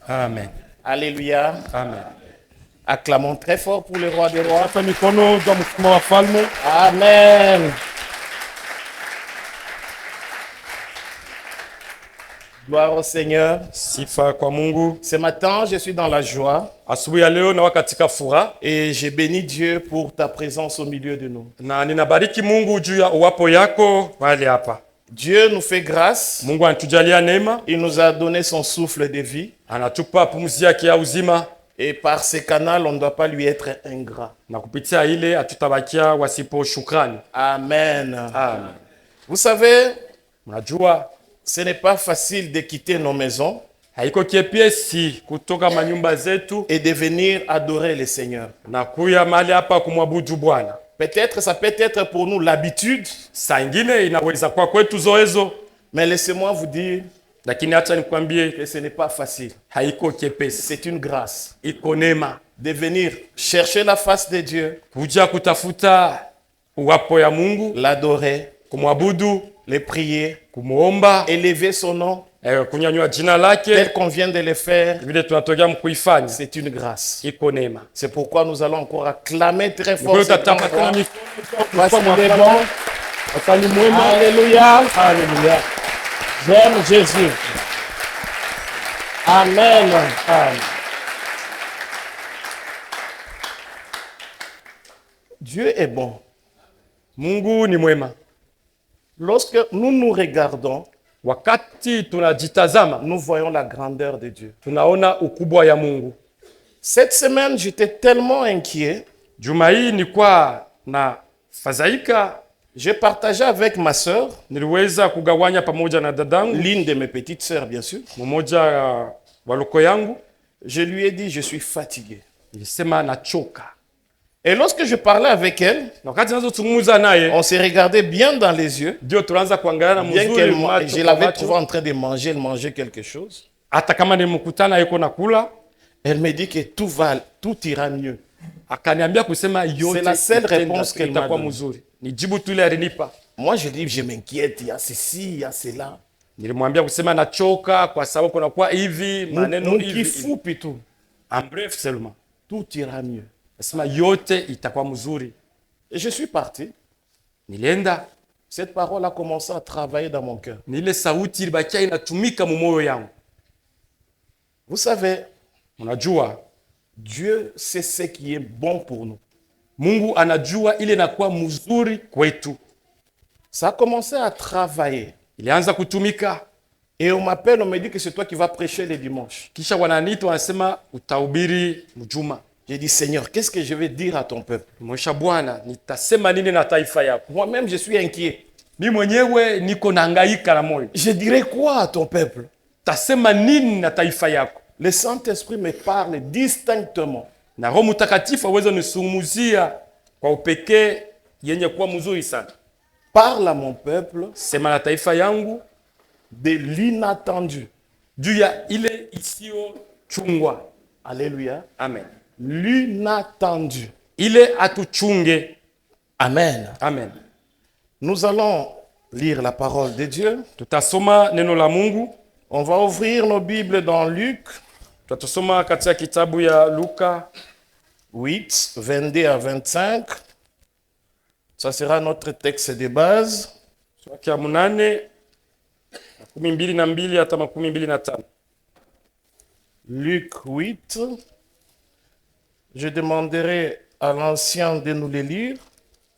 Amen. Alléluia. Amen. Acclamons très fort pour le roi des rois. Hapa mikono za mfalme wa falme. Amen. Gloire au Seigneur. Sifa kwa Mungu. Ce matin, je suis dans la joie Asubuhi ya leo na katika furaha et je bénis Dieu pour ta présence au milieu de nous. na ninabariki Mungu juu ya uwapo yako mahali hapa. Dieu nous fait grâce. Mungu anatujalia neema, Il nous a donné son souffle de vie. anatupa pumzi yake ya uzima, Et par ces canaux, on ne doit pas lui être ingrat. na kupitia ile hatutabakia wasipo shukrani. Amen. Amen. Vous savez, Unajua ce n'est pas facile de quitter nos maisons haiko kiepesi kutoka manyumba zetu et de venir adorer le Seigneur. na kuya mahali hapa kumwabudu Bwana. Peut-être, ça peut être pour nous l'habitude, Saa ingine inaweza kuwa kwetu zoezo, mais laissez-moi vous dire lakini acha nikwambie que ce n'est pas facile. haiko kiepesi. C'est une grâce Iko neema de venir chercher la face de Dieu, kuja kutafuta uwapo ya Mungu, l'adorer, kumwabudu, le prier, kumuomba, élever son nom, kunyanyua jina lake tel qu'on vient de le faire. vile tunatokea mkuifanya. C'est une grâce. Iko neema. C'est pourquoi nous allons encore acclamer très fort. Kwa cet tatamba endroit. tena Parce mikono qu'il est bon. Asali mwema. Alléluia. Alléluia. J'aime Jésus. Amen. Amen. Dieu est bon. Mungu ni mwema. Lorsque nous nous regardons, Wakati tunajitazama, nous voyons la grandeur de Dieu. tunaona ukubwa ya Mungu. Cette semaine, j'étais tellement inquiet. Juma hii nilikuwa na fadhaika, J'ai partagé avec ma sœur, niliweza kugawanya pamoja na dadangu l'une de mes petites sœurs, bien sûr. mmoja wa loko yangu. Je lui ai dit, je suis fatigué. Nilisema nachoka, Et lorsque je parlais avec elle, na wakati nazozungumza naye on s'est regardé bien dans les yeux. ndio tunaanza kuangaliana Bien mzuri, qu'elle, macho je kwa l'avais macho. trouvé en train de manger, elle mangeait quelque chose. Hata kama nimkutana yuko nakula, Elle me dit que tout ira mieux. akaniambia kusema yote C'est la seule itenda- réponse qu'elle m'a itakuwa donnée. mzuri. Ni jibu tu ile alinipa. Moi, je dis, je m'inquiète, il y a ceci, il y a cela. Nilimwambia kusema nachoka kwa sababu kunakuwa hivi maneno Nous hivi. qui fou, puis tout. En bref seulement, Tout ira mieux. nasema yote itakuwa mzuri. Et je suis parti. Nilienda, Cette parole a commencé à travailler dans mon cœur. ni ile sauti ilibakia inatumika mumoyo yangu. Vous savez, Unajua Dieu sait ce qui est bon pour nous. Mungu anajua ile inakuwa mzuri kwetu. Ça a commencé à travailler. Ilianza kutumika, Et on m'appelle, on me dit que c'est toi qui vas prêcher les dimanches. kisha wananiita wanasema utahubiri mjuma. J'ai dit, Seigneur, qu'est-ce que je vais dire à ton peuple? Mwisha Bwana, nitasema nini na taifa yako? Moi-même, je suis inquiet. Mimi mwenyewe niko nahangaika na moyo. Je dirais quoi à ton peuple? Tasema nini na taifa yako? Le Saint-Esprit me parle distinctement. Na Roho Mtakatifu aweze nisungumzia kwa upekee yenye kuwa mzuri sana. Parle à mon peuple Sema na taifa yangu de l'inattendu. juu ya ile isiyochungwa. Alléluia. Amen. L'inattendu. Ile atuchunge. Amen. Amen. Nous allons lire la parole de Dieu. Tutasoma neno la Mungu. On va ouvrir nos Bibles dans Luc Tutasoma katika kitabu ya Luka 8, 22 à 25. Ça sera notre texte de base. sura ya 8 12 hata 25. Luc 8. Je demanderai à l'ancien de nous le lire.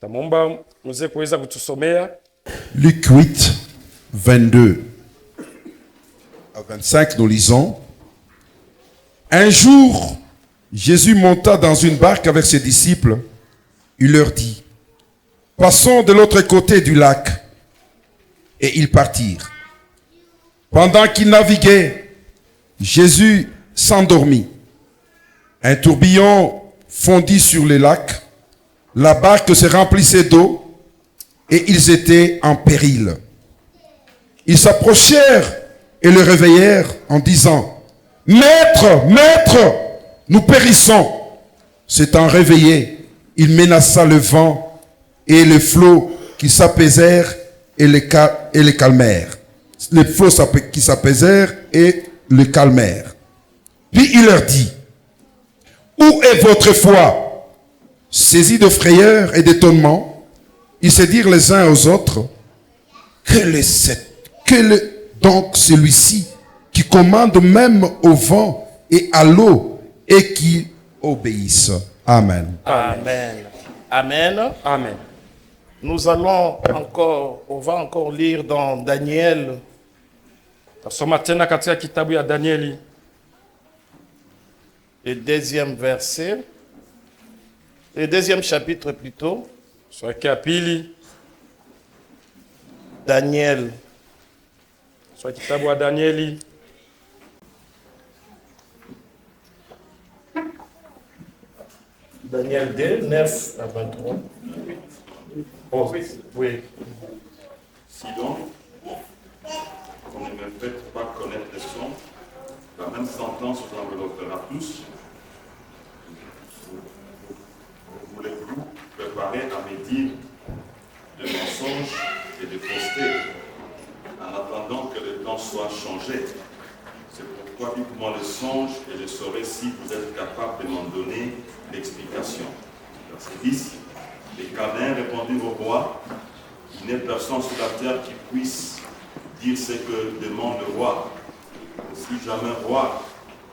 Tamomba mzee kuweza kutusomea. Luc 8, 22 à 25, nous lisons. Un jour, Jésus monta dans une barque avec ses disciples. Il leur dit, passons de l'autre côté du lac. Et ils partirent. Pendant qu'ils naviguaient, Jésus s'endormit. Un tourbillon fondit sur le lac. La barque se remplissait d'eau et ils étaient en péril. Ils s'approchèrent et le réveillèrent en disant, « Maître, Maître, nous périssons !» S'étant réveillé, il menaça le vent et les flots qui s'apaisèrent et les calmèrent. Les flots qui s'apaisèrent et le calmèrent. Puis il leur dit, où est votre foi? Saisis de frayeur et d'étonnement, ils se dirent les uns aux autres, quel est donc celui-ci qui commande même au vent et à l'eau et qui obéissent? Amen. Amen. Amen. Amen. Nous allons encore, on va encore lire dans Daniel, Tasoma tena katika kitabu ya Danieli, le deuxième verset, le deuxième chapitre plutôt, sura yake ya pili, Daniel, sura kitabu ya Danieli, Daniel 2, 9 à 23. oh, oui. Si donc, vous ne me faites pas connaître les sons, la même sentence vous enveloppera tous. Voulez-vous préparer à me dire de mensonges et de faussetés en attendant que le temps soit changé? C'est pourquoi dites-moi le songe et je saurai si vous êtes capable de m'en donner l'explication. Verset 10. Les Chaldéens répondirent au roi, il n'est personne sur la terre qui puisse dire ce que demande le roi. Si jamais roi,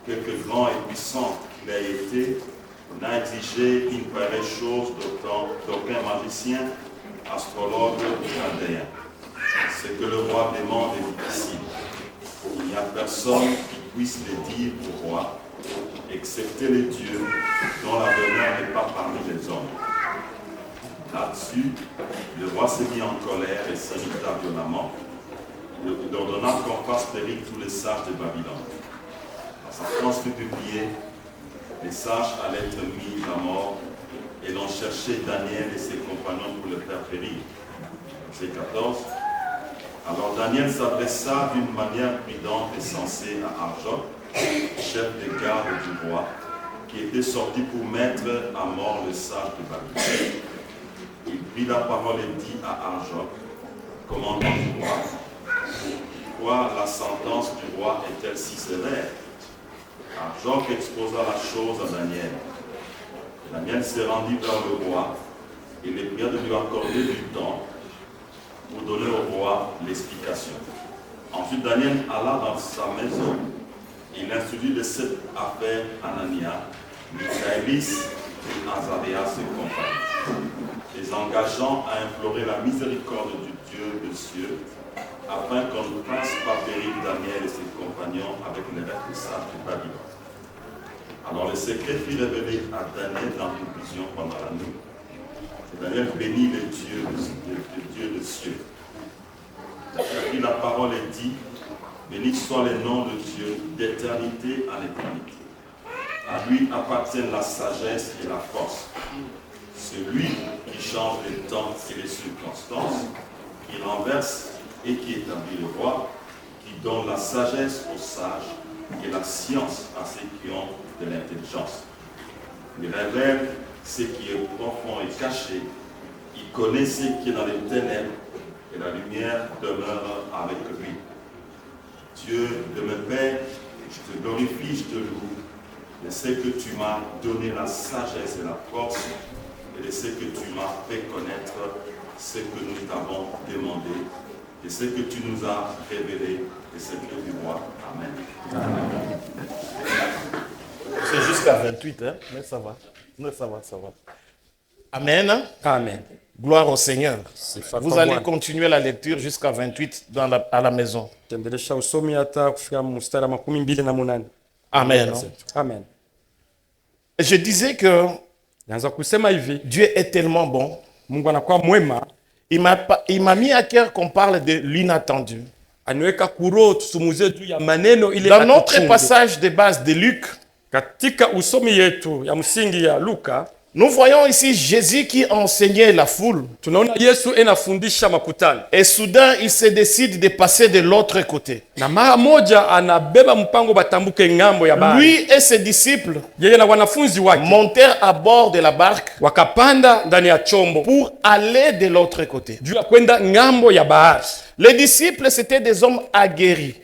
quelque grand et puissant qu'il a été, n'a exigé une pareille chose d'aucun magicien, astrologue ou chaldéen. Ce que le roi demande est difficile. Il n'y a personne qui puisse le dire au roi, excepté les dieux dont la demeure n'est pas parmi les hommes. Là-dessus, le roi s'est mis en colère et s'irrita violemment. Il ordonna qu'on fasse périr tous les sages de Babylone. Quand sa France fut publiée, les sages allaient être mis à mort et l'on cherchait Daniel et ses compagnons pour le faire périr. Verset 14. Alors Daniel s'adressa d'une manière prudente et sensée à Arjoc, chef de garde du roi, qui était sorti pour mettre à mort les sages de Babylone. Il prit la parole et dit à Arjoc, commandant du roi, pourquoi la sentence du roi est-elle si sévère? Arjoc exposa la chose à Daniel. Daniel se rendit vers le roi et le pria de lui accorder du temps pour donner au roi l'explication. Ensuite, Daniel alla dans sa maison. Il instruit de cette affaire Anania, Michaëlis et Azarias et compagnie, les engageant à implorer la miséricorde du Dieu des cieux, afin qu'on ne fasse pas périr Daniel et ses compagnons avec les rêves des sages de Babylone. Alors le secret fut révélé à Daniel dans une vision pendant la nuit. Et Daniel bénit le Dieu des cieux. Il a pris la parole et dit, béni soit le nom de Dieu d'éternité en éternité. À lui appartiennent la sagesse et la force. C'est lui qui change les temps et les circonstances, qui renverse et qui établit le roi, qui donne la sagesse aux sages et la science à ceux qui ont de l'intelligence. Il révèle ce qui est profond et caché. Il connaît ce qui est dans les ténèbres et la lumière demeure avec lui. Dieu de mes pères, je te glorifie, je te loue de ce que tu m'as donné la sagesse et la force et de ce que tu m'as fait connaître ce que nous t'avons demandé et ce que tu nous as révélé et ce que du roi. Amen. Amen. C'est jusqu'à 28, hein? Mais ça va. Mais ça va. Amen. Amen. Gloire au Seigneur. Sifa Vous kwa allez Bwana. continuer la lecture jusqu'à 28 à la maison. Tendelesha usomi hata kufika mstari wa 28. Amen. Amen. Et je disais que Naanza kusema hivi, Dieu est tellement bon. Mungu anakuwa mwema, Il m'a mis à cœur qu'on parle de l'inattendu. aniweka kuro tusumuzie juu ya maneno ile Dans notre atuchunge. passage de base de Luc, Katika usomi yetu ya msingi ya Luka, nous voyons ici Jésus qui enseignait la foule. tunaona Yesu enafundisha makutano. Et soudain, il se décide de passer de l'autre côté. Na mara moja anabeba mpango batambuke ngambo ya bahari. Lui et ses disciples Yeye na wanafunzi wake montèrent à bord de la barque wakapanda ndani ya chombo pour aller de l'autre côté. juu ya kwenda ngambo ya bahari. Les disciples, c'étaient des hommes aguerris.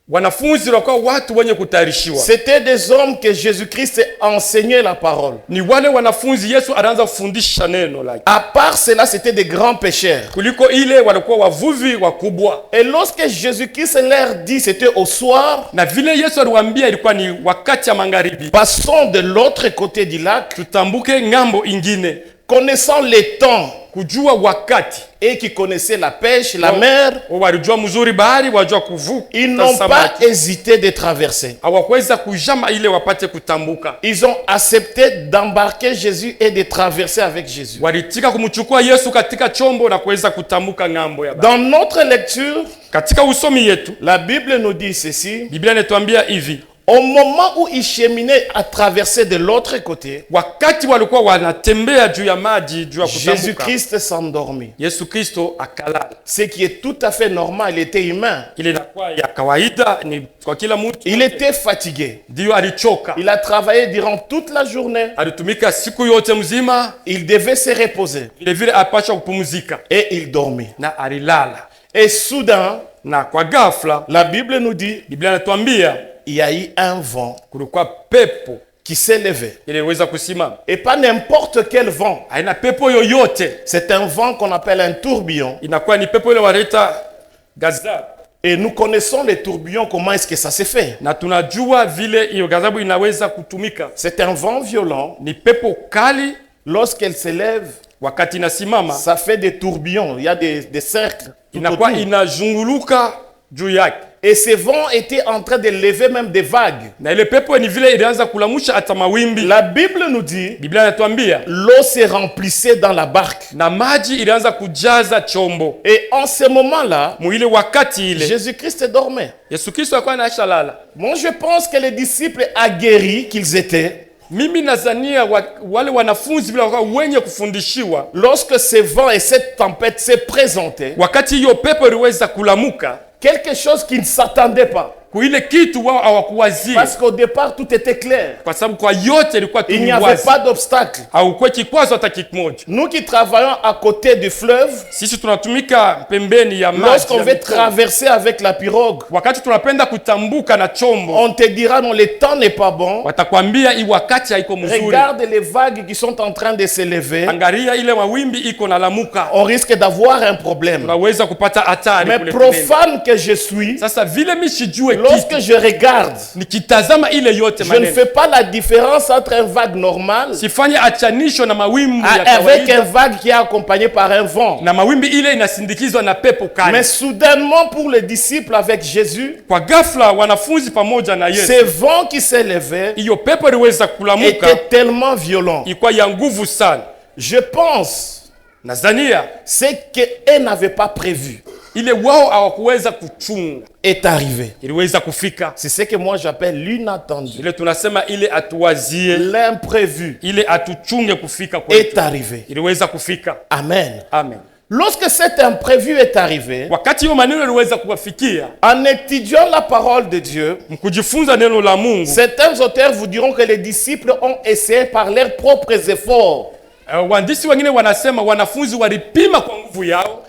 Wanafunzi walikuwa watu wenye kutayarishiwa. C'était des hommes que Jésus-Christ enseignait la parole. Ni wale wanafunzi Yesu anaanza kufundisha neno lake. À part cela, c'était des grands pécheurs. Kuliko ile walikuwa wavuvi wakubwa. Et lorsque Jésus-Christ leur dit, c'était au soir, Na vile Yesu aliwaambia ilikuwa ni wakati ya magharibi. passons de l'autre côté du lac, Tutambuke ngambo ingine. connaissant les temps Kujua wakati. et qui connaissaient la pêche, la mer, Walijua mzuri bahari, wajua kuvuka. ils n'ont pas hésité de traverser. Hawakuweza kujama ile wapate kutambuka. Ils ont accepté d'embarquer Jésus et de traverser avec Jésus. Walitika kumchukua Yesu katika chombo na kuweza kutambuka ngambo ya bahari. Dans notre lecture, Katika usomi yetu, la Bible nous dit ceci. Biblia inatuambia hivi. Au moment où ils cheminaient à traverser de l'autre côté, Wakati walikuwa wanatembea juu ya maji, juu ya kutambuka, Jésus-Christ s'endormit. Yesu Kristo akalala. Ce qui est tout à fait normal, il était humain. Ile inakuwa ya kawaida, ni kwa kila mtu. Il était fatigué. Ndio alichoka. Il a travaillé durant toute la journée. Alitumika siku yote mzima, Il devait se reposer. vile vile apasha kupumzika Et il dormit. na alilala. Et soudain, Na kwa ghafla la Bible nous dit, Biblia inatuambia il y a eu un vent kulikuwa pepo qui s'est levé. iliweza kusimama. Et pas n'importe quel vent. Haina pepo yoyote, C'est un vent qu'on appelle un tourbillon. inakuwa ni pepo ile wanaita gazabu. Et nous connaissons les tourbillons, comment est-ce que ça se fait. Na tunajua vile hiyo gazabu inaweza kutumika. C'est un vent violent. Ni pepo kali, Lorsqu'elle s'élève, wakati inasimama ça fait des tourbillons. Il y a des cercles. tout inakuwa autour. inazunguluka juu yake. Et ces vents étaient en train de lever même des vagues. Na ile pepo ni vile ilianza kulamusha hata mawimbi. La Bible nous dit, Biblia inatuambia l'eau se remplissait dans la barque. na maji ilianza kujaza chombo. Et en ce moment-là, Muile wakati ile Jésus-Christ dormait. Yesu Kristo alikuwa anaacha lala. Moi, je pense que les disciples aguerris qu'ils étaient, Mimi nazania wale wanafunzi vile walikuwa wenye kufundishiwa, lorsque ce vent et cette tempête se présentaient, wakati hiyo pepo iliweza kulamuka, quelque chose qu'ils ne s'attendaient pas. kuile kitu wao hawakuwazia, Parce qu'au départ, tout était clair. kwa sababu kwa yote ilikuwa tu Il n'y ni avait wazi, pas d'obstacle. haukuwa kikwazo hata kimoja. Nous qui travaillons à côté du fleuve, Sisi tunatumika pembeni ya maji, lorsqu'on ya veut mito. traverser avec la pirogue, Wakati tunapenda kutambuka na chombo, on te dira non, le temps n'est pas bon. watakwambia hii wakati haiko mzuri. Regarde les vagues qui sont en train de s'élever. Angalia ile mawimbi iko na lamuka, On risque d'avoir un problème. unaweza kupata hatari Mais kule pembeni. profane que je suis, Sasa vile mimi sijue lorsque kitu, je regarde, nikitazama ile yote je ne maneno, fais pas la différence entre un vague normal sifanye achanisho na mawimbi ya avec un kawaida vague qui est accompagné par un vent. na mawimbi ile inasindikizwa na pepo kali. Mais soudainement, pour les disciples avec Jésus, Kwa ghafla wanafunzi pamoja na Yesu, ce vent qui s'élevait hiyo pepo iliweza kulamuka, était tellement violent. ilikuwa ya nguvu sana. Je pense Nazania ce qu'eux n'avaient pas prévu ile wao hawakuweza kuchunga est arrivé. iliweza kufika. C'est ce que moi j'appelle l'inattendu. Ile tunasema ile atuwazie, L'imprévu ile atuchunge kufika est kwetu, arrivé. iliweza kufika. Amen. Amen. Lorsque cet imprévu est arrivé, Wakati hiyo maneno iliweza kuwafikia, en étudiant la parole de Dieu, mkujifunza neno la Mungu, certains auteurs vous diront que les disciples ont essayé par leurs propres efforts waandishi wengine wanasema wanafunzi walipima kwa nguvu yao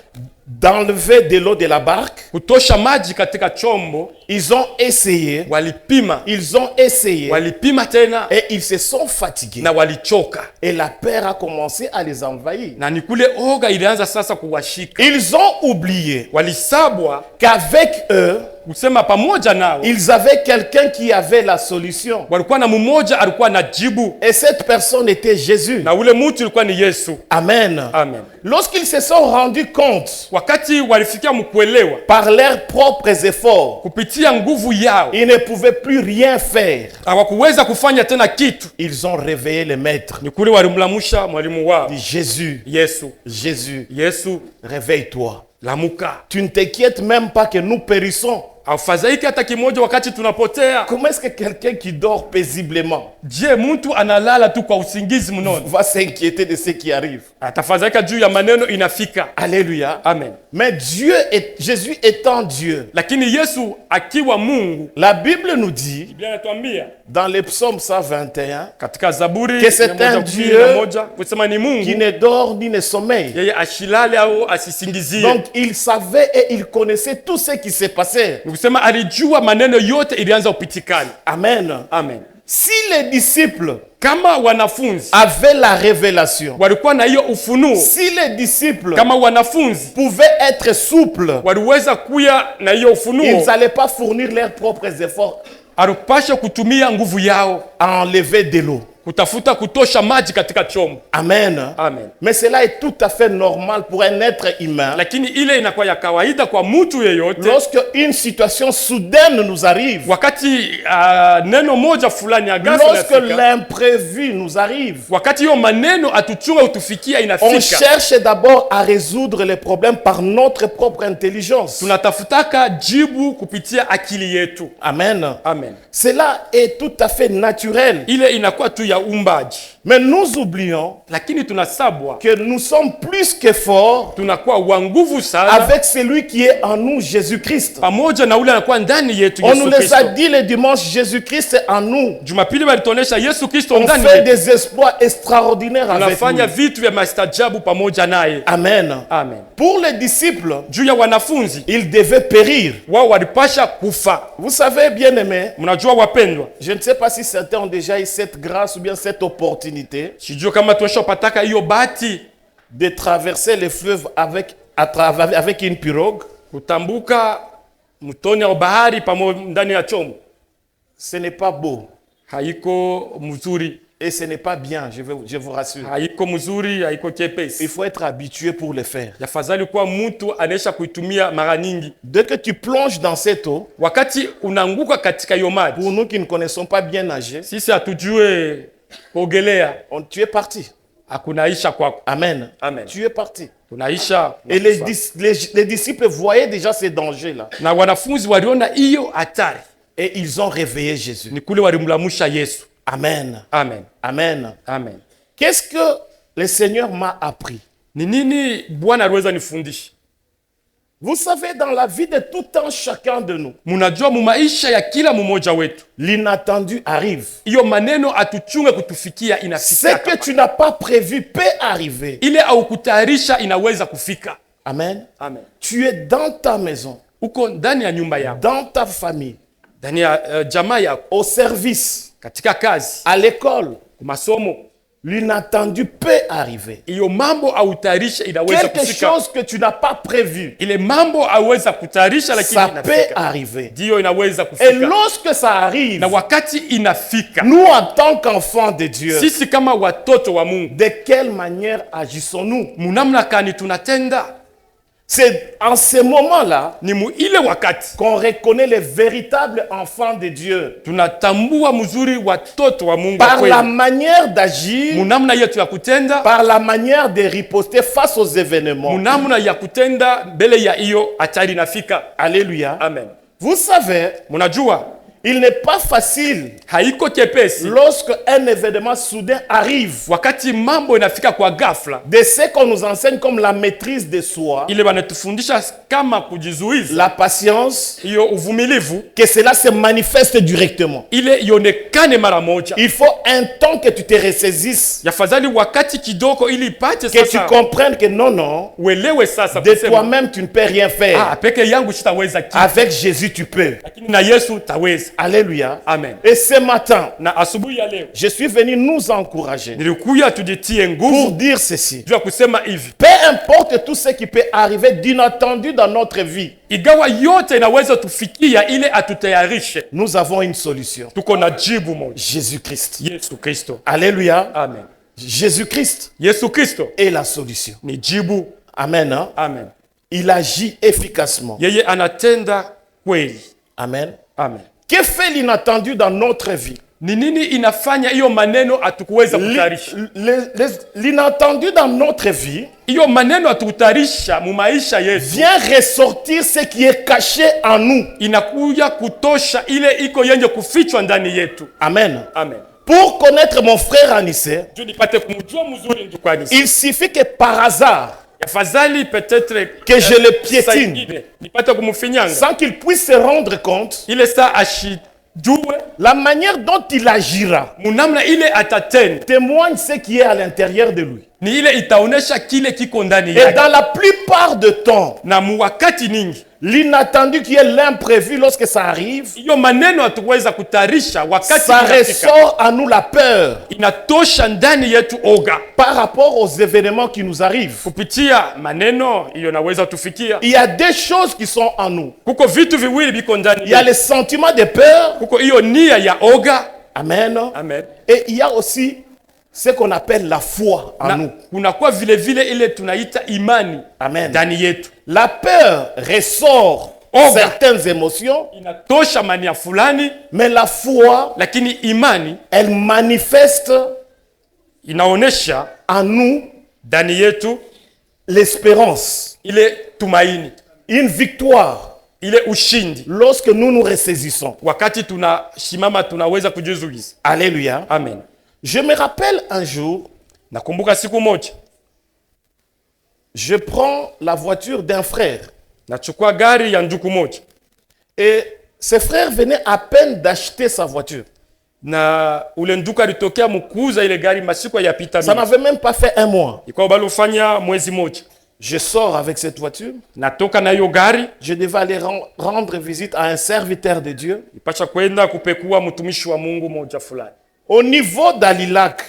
d'enlever de l'eau de la barque. kutosha maji katika chombo. Ils ont essayé, Walipima, ils ont essayé walipima tena et ils se sont fatigués. na walichoka, Et la peur a commencé à les envahir. na ni kule oga ilianza sasa kuwashika. Ils ont oublié Walisabwa qu'avec eux, kusema pamoja nao ils avaient quelqu'un qui avait la solution. walikuwa na mmoja alikuwa na jibu, Et cette personne était Jésus. na ule mtu ilikuwa ni Yesu. Amen. Amen. Lorsqu'ils se sont rendus compte Wakati walifikia mkuelewa par leurs propres efforts, kupitia nguvu yao, ils ne pouvaient plus rien faire. hawakuweza kufanya tena kitu. Ils ont réveillé le maître. Ni kule walimlamusha mwalimu wao Dit Jésus, Yesu. Jésus, Yesu, réveille-toi. lamuka, Tu ne t'inquiètes même pas que nous périssons. aufadhaiki hata kimoja wakati tunapotea. Comment est-ce que quelqu'un qui dort paisiblement Je, mtu analala tu kwa usingizi mnono va s'inquiéter de ce qui arrive? atafadhaika juu ya maneno inafika? Alléluia. Amen. Mais Jésus étant Dieu, Lakini Yesu akiwa Mungu, la Bible nous dit, Biblia inatuambia dans le psaume 121, katika Zaburi Que c'est un 111 kusema ni qui Mungu ne dort ni ne sommeille. yeye ashilale au asisingizie. Donc il savait et il connaissait tout ce qui s'est passé. Ni Nikusema alijua maneno yote ilianza kupitikana. Amen. Amen. Si les disciples Kama wanafunzi avaient la révélation, walikuwa na hiyo ufunuo, si les disciples kama wanafunzi pouvaient être souples, waliweza kuya na hiyo ils ufunuo, n'allaient pas fournir leurs propres efforts alipasha kutumia nguvu yao à enlever de l'eau. kutafuta kutosha maji katika chombo. Amen. Amen. Mais cela est tout à fait normal pour un être humain. Lakini ile inakuwa ya kawaida kwa mtu yeyote. Lorsque une situation soudaine nous arrive, Wakati neno moja fulani ya ghafla lorsque inafika, l'imprévu nous arrive, wakati hiyo maneno atuchunga utufikia on inafika, cherche d'abord à résoudre les problèmes par notre propre intelligence. tunatafutaka jibu kupitia akili yetu. Amen. Amen. Cela est tout à fait naturel. Ile inakuwa tu ya umbaji, Mais nous oublions lakini tunasabwa que nous sommes plus que forts tunakuwa wa nguvu sana avec celui qui est en nous, Jésus-Christ. pamoja na ule anakuwa ndani yetu, On nous Yesu les a Kristo. dit le dimanche, Jésus-Christ est en nous. Jumapili walituonesha Yesu Kristo On ndani fait yetu, des exploits extraordinaires avec tunafanya lui. vitu vya mastajabu pamoja naye. Amen. Amen. Pour les disciples, Juu ya wanafunzi ils devaient périr. wao walipasha kufa. Vous savez, bien-aimés, Mnajua wapendwa, je ne sais pas si certains ont déjà eu cette grâce ou bien cette opportunité sijui kama tushapataka hiyo bahati de traverser les fleuves avec une pirogue. kutambuka mtoni au bahari pamoja ndani ya chombo. Ce n'est pas beau Haiko mzuri, et ce n'est pas bien, je vous rassure. haiko mzuri, haiko Il chepesi. faut être habitué pour le faire. Yafadhali kuwa mtu anaisha kuitumia mara nyingi. Dès que tu plonges dans cette eau, Wakati unaanguka katika hiyo maji, pour nous qui ne connaissons pas bien nager, sisi hatujue kuogelea, tu es parti. hakunaisha kwako. Amen. Amen. Tu es parti. Tunaisha Et les disciples voyaient déjà ces dangers-là. na wanafunzi waliona hiyo hatari, Et ils ont réveillé Jésus. ni kule walimlamusha Yesu. Amen. Amen. Amen. Amen. Qu'est-ce que le Seigneur m'a appris? Ni nini Bwana aliweza nifundisha? Vous savez, dans la vie de tout un chacun de nous, Munajua mu maisha ya kila mmoja wetu, l'inattendu arrive. hiyo maneno atuchunge kutufikia Ce inafika. que tu n'as pas prévu peut arriver. Ile au kutayarisha inaweza kufika. Amen. Amen. Tu es dans ta maison, Uko ndani ya nyumba yako, dans ta famille, ndani ya jamaa yako, au service, katika kazi, à l'école. masomo, L'inattendu peut arriver. hiyo mambo au tayarisha inaweza Quelque kufika. chose que tu n'as pas prévu, Ile mambo aweza kutayarisha lakini ça peut inafika. arriver. Ndio inaweza Et kufika. lorsque ça arrive, Na wakati inafika, nous en tant qu'enfants de Dieu, sisi kama watoto wa Mungu, de quelle manière agissons-nous? munamna kani tunatenda? C'est en ce moment-là Ni mu ile wakati qu'on reconnaît les véritables enfants de Dieu. tunatambua mzuri watoto wa Mungu Par kweli. la manière d'agir, Munamna yetu ya kutenda, par la manière de riposter face aux événements. munamna ya kutenda mbele ya hiyo hatari inafika. Alléluia. Amen. Vous savez, Munajua il n'est pas facile haiko chepesi lorsque un événement soudain arrive wakati mambo inafika kwa ghafla. de ce qu'on nous enseigne comme la maîtrise de soi, Ile wanatufundisha kama kujizuiza, la patience, hiyo uvumilivu, que cela se manifeste directement. ile ionekane mara moja. Il faut un temps que tu te ressaisisses, Yafadhali wakati kidogo ili ipate que tu sasa comprennes que non, non, uelewe sasa de kusema, toi-même tu ne peux rien faire. peke yangu sitaweza kitu, Avec Jésus tu peux. lakini na Yesu taweza. Alléluia. Amen. Et ce matin, Na asubuhi ya leo je suis venu nous encourager nilikuya tujitie pour nguvu dire ceci. juu ya kusema hivi, Peu importe tout ce qui peut arriver d'inattendu dans notre vie, igawa yote inaweza tufikia, ile atutayarishe, nous avons une solution. tuko na jibu moja, Jésus-Christ. Yesu Kristo. Alléluia. Amen. Jésus-Christ Yesu Kristo est la solution. ni jibu. Amen. Hein? Amen. Il agit efficacement. Yeye anatenda kweli. Amen. Amen. Que fait l'inattendu dans notre vie? Ni nini inafanya hiyo maneno hatukuweza kutayarisha? L'inattendu dans notre vie Hiyo maneno hatukutayarisha mu maisha yetu, vient ressortir ce qui est caché en nous. inakuja kutosha ile iko yenye kufichwa ndani yetu. Amen. Amen. Pour connaître mon frère Anissé, Juu nipate kumjua mzuri ndukwani, il suffit que par hasard, afadhali peut-être que je le piétine, saingine, nipate kumfinyanga sans qu'il puisse se rendre compte ile saa ashijue la manière dont il agira, munamna ile atatenda, témoigne ce qui est à l'intérieur de lui. ni ile itaonesha kile kiko ndani Et yake. dans la plupart du temps, Na muwakati ningi L'inattendu qui est l'imprévu lorsque ça arrive, hiyo maneno hatuweza kutayarisha wakati ça inafika. ressort à nous la peur Inatosha ndani yetu oga par rapport aux événements qui nous arrivent. kupitia maneno hiyo naweza tufikia. Il y a des choses qui sont en nous. Kuko vitu viwili biko ndani Il y a yetu. les sentiments de peur. Kuko hiyo nia ya oga. Amen. Amen. Et il y a aussi ce qu'on appelle la foi en Na nous. kunakuwa vile vile ile tunaita imani Amen. ndani yetu. La peur ressort Oga. certaines émotions, Inatosha mania fulani, mais la foi, lakini imani elle manifeste inaonesha en nous ndani yetu l'espérance, ile tumaini, une victoire ile ushindi. lorsque nous nous ressaisissons. Wakati tunashimama tunaweza kujizuiza. Alléluia. Amen. Je me rappelle un jour, Nakumbuka siku moja je prends la voiture d'un frère nachukua gari ya ndugu moja et ce frère venait à peine d'acheter sa voiture. na ule ndugu alitokea mkuuza ile gari masiku yapita Ça mingi. n'avait même pas fait un mois. Ikawa bado ufanya mwezi moja. Je sors avec cette voiture. Natoka na hiyo gari, Je devais aller rendre visite à un serviteur de Dieu. ipasha kwenda kupekua mtumishi wa Mungu moja fulani. Au niveau d'Alilac,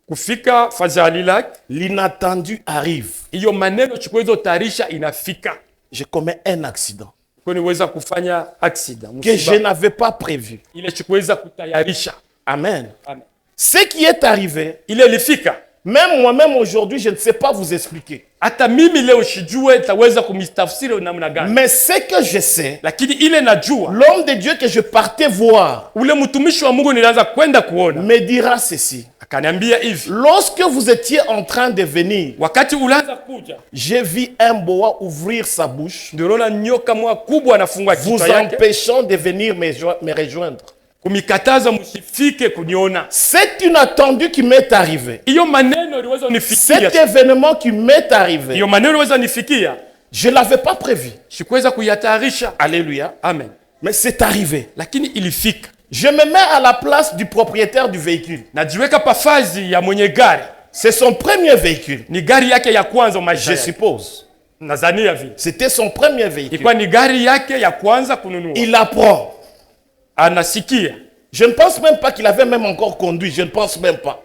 Kufika Fazalilak, l'inattendu arrive. hiyo maneno chukwezo tarisha inafika. Je commets un accident Kwa niweza kufanya accident. que je Musiba. n'avais pas prévu. Ile chukaweza kutayarisha. Amen. Amen. Ce qui est arrivé, Ile ilifika. même moi-même aujourd'hui, je ne sais pas vous expliquer. Hata mimi leo shijue taweza kumistafsiri namna gani. Mais ce que je sais, Lakini ile najua l'homme de Dieu que je partais voir ule mtumishi wa Mungu nilianza kwenda kuona. me dira ceci. Akaniambia hivi, Lorsque vous étiez en train de venir, wakati ulianza kuja, j'ai vu un boa ouvrir sa bouche, ndio naona nyoka mwa kubwa anafungua vous kichwa yake, empêchant de venir me rejoindre. kumikataza msifike kuniona. C'est inattendu qui m'est arrivé. Hiyo maneno iliweza nifikia. Cet événement qui m'est arrivé, Hiyo maneno iliweza nifikia. je ne l'avais pas prévu. Sikuweza kuyatayarisha. Alléluia. Amen. Mais c'est arrivé. Lakini ilifika. Je me mets à la place du propriétaire du véhicule. Najiweka pafazi ya mwenye gari. C'est son premier véhicule, Ni gari yake ya kwanza maisha je yake. suppose. Nadhania vile. C'était son premier véhicule. Ilikuwa ni gari yake ya kwanza kununua. Il apprend. Anasikia. Je ne pense même pas qu'il avait même encore conduit. Je ne pense même pas.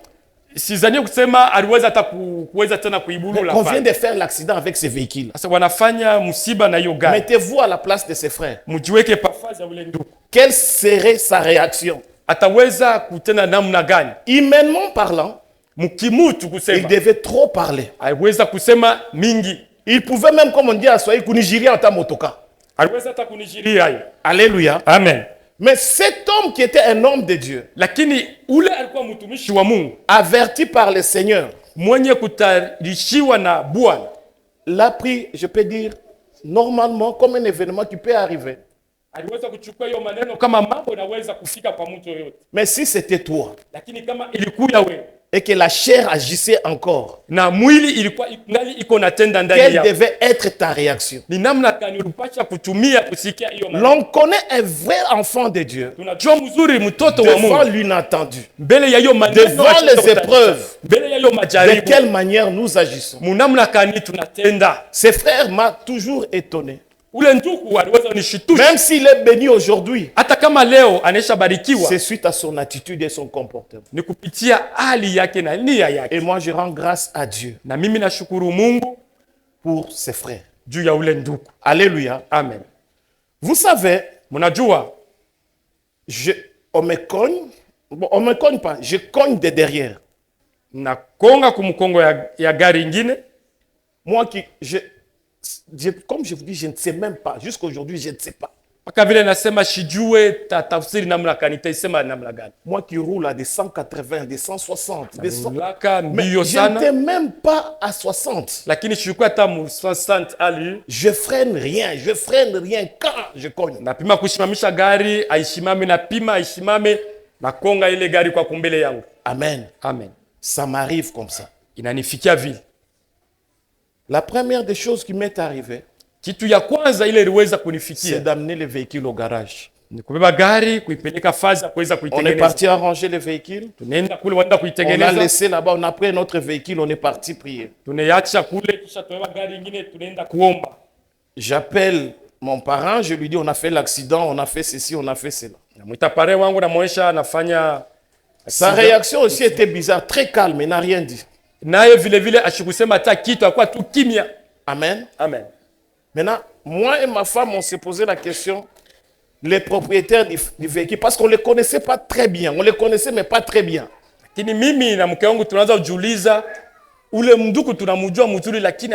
Sidhani kusema aliweza hata kuweza tena kuibulula. On vient de faire l'accident avec ce véhicule. Sasa wanafanya msiba na hiyo gari. Mettez-vous à la place de ses frères. Mjiweke pafazi ya ule ndugu. Quelle serait sa réaction? Ataweza kutenda namna gani? Humainement parlant, Mkimutu il kusema. devait trop parler. Aliweza kusema mingi. Il pouvait même, comme on dit à Swahili, kunijiria ata motoka. Aliweza hata kunijiria hayo. Alléluia. Amen. Mais cet homme qui était un homme de Dieu, Lakini ule alikuwa mtumishi wa Mungu, averti par le Seigneur, mwenye kutarishiwa na Bwana, l'a pris, je peux dire, normalement, comme un événement qui peut arriver. aliweza kuchukua hiyo maneno kama mambo yanaweza kufika kwa mtu yoyote. Mais si c'était toi, Lakini kama ilikuwa wewe et que la chair agissait encore, na mwili ilikuwa ngali iko natenda ndani quelle yako, devait être ta réaction? ni namna gani ulipasha kutumia kusikia hiyo maneno? L'on connaît un vrai enfant de Dieu Tunajua mzuri mtoto wa devant Mungu l'inattendu. mbele ya hiyo maneno, Devant les épreuves, mbele ya hiyo de majaribu, quelle manière nous agissons. munamna gani tunatenda. Ce frère m'a toujours étonné. Ule ndugu aliweza nishitusha, Même s'il est béni aujourd'hui, hata kama leo anesha barikiwa, c'est suite à son attitude et son comportement. ni kupitia hali yake na nia yake. Et moi, je rends grâce à Dieu Na mimi nashukuru Mungu pour ses frères. juu ya ule ndugu. Alléluia. Amen. Vous savez, Mnajua on me cogne. Bon, on me cogne pas. Je cogne de derrière. nakonga kumkongo ya gari ingine. Moi qui, comme je vous dis, je ne sais même pas. Jusqu'aujourd'hui, je ne sais pas. Mpaka vile nasema shijue tafsiri namna gani, itaisema namna gani. Moi qui roule à des 180, des 160, des 100. Laka Mais mbio je n'étais sana, même pas à 60. lakini shilikuwa hata mu 60 ali. Je freine rien quand je cogne. Napima kushimamisha gari, aishimame, napima aishimame, nakonga ile gari kwa kumbele yangu. Amen. Amen. Ça m'arrive comme ça. Inanifikia vile. La première des choses qui m'est arrivée, Kitu ya kwanza ile iliweza c'est kunifikia d'amener le véhicule au garage. ni kubeba gari kuipeleka fazi ya kuweza On est kuitengeneza. parti arranger le véhicule. Tunaenda kule wanda On l'a kuitengeneza, laissé là-bas. On a pris notre véhicule. On est parti prier. tunaiacha kule, kisha tunabeba gari ingine, tunaenda kuomba. J'appelle mon parent, je lui dis, on a fait l'accident, on a fait ceci, on a fait cela. Namwita pare wangu namuonyesha anafanya Sa réaction aussi était bizarre, très calme, il n'a rien dit. naye vile vile ashikusema hata kitu, akwa tu kimya. Amen. Amen. Maintenant, moi et ma femme, on s'est posé la question, les propriétaires du véhicule, parce qu'on ne les connaissait pas très bien. On les connaissait, mais pas très bien. Lakini mimi na mke wangu tunaanza kujiuliza ule mnduku tunamjua mzuri, lakini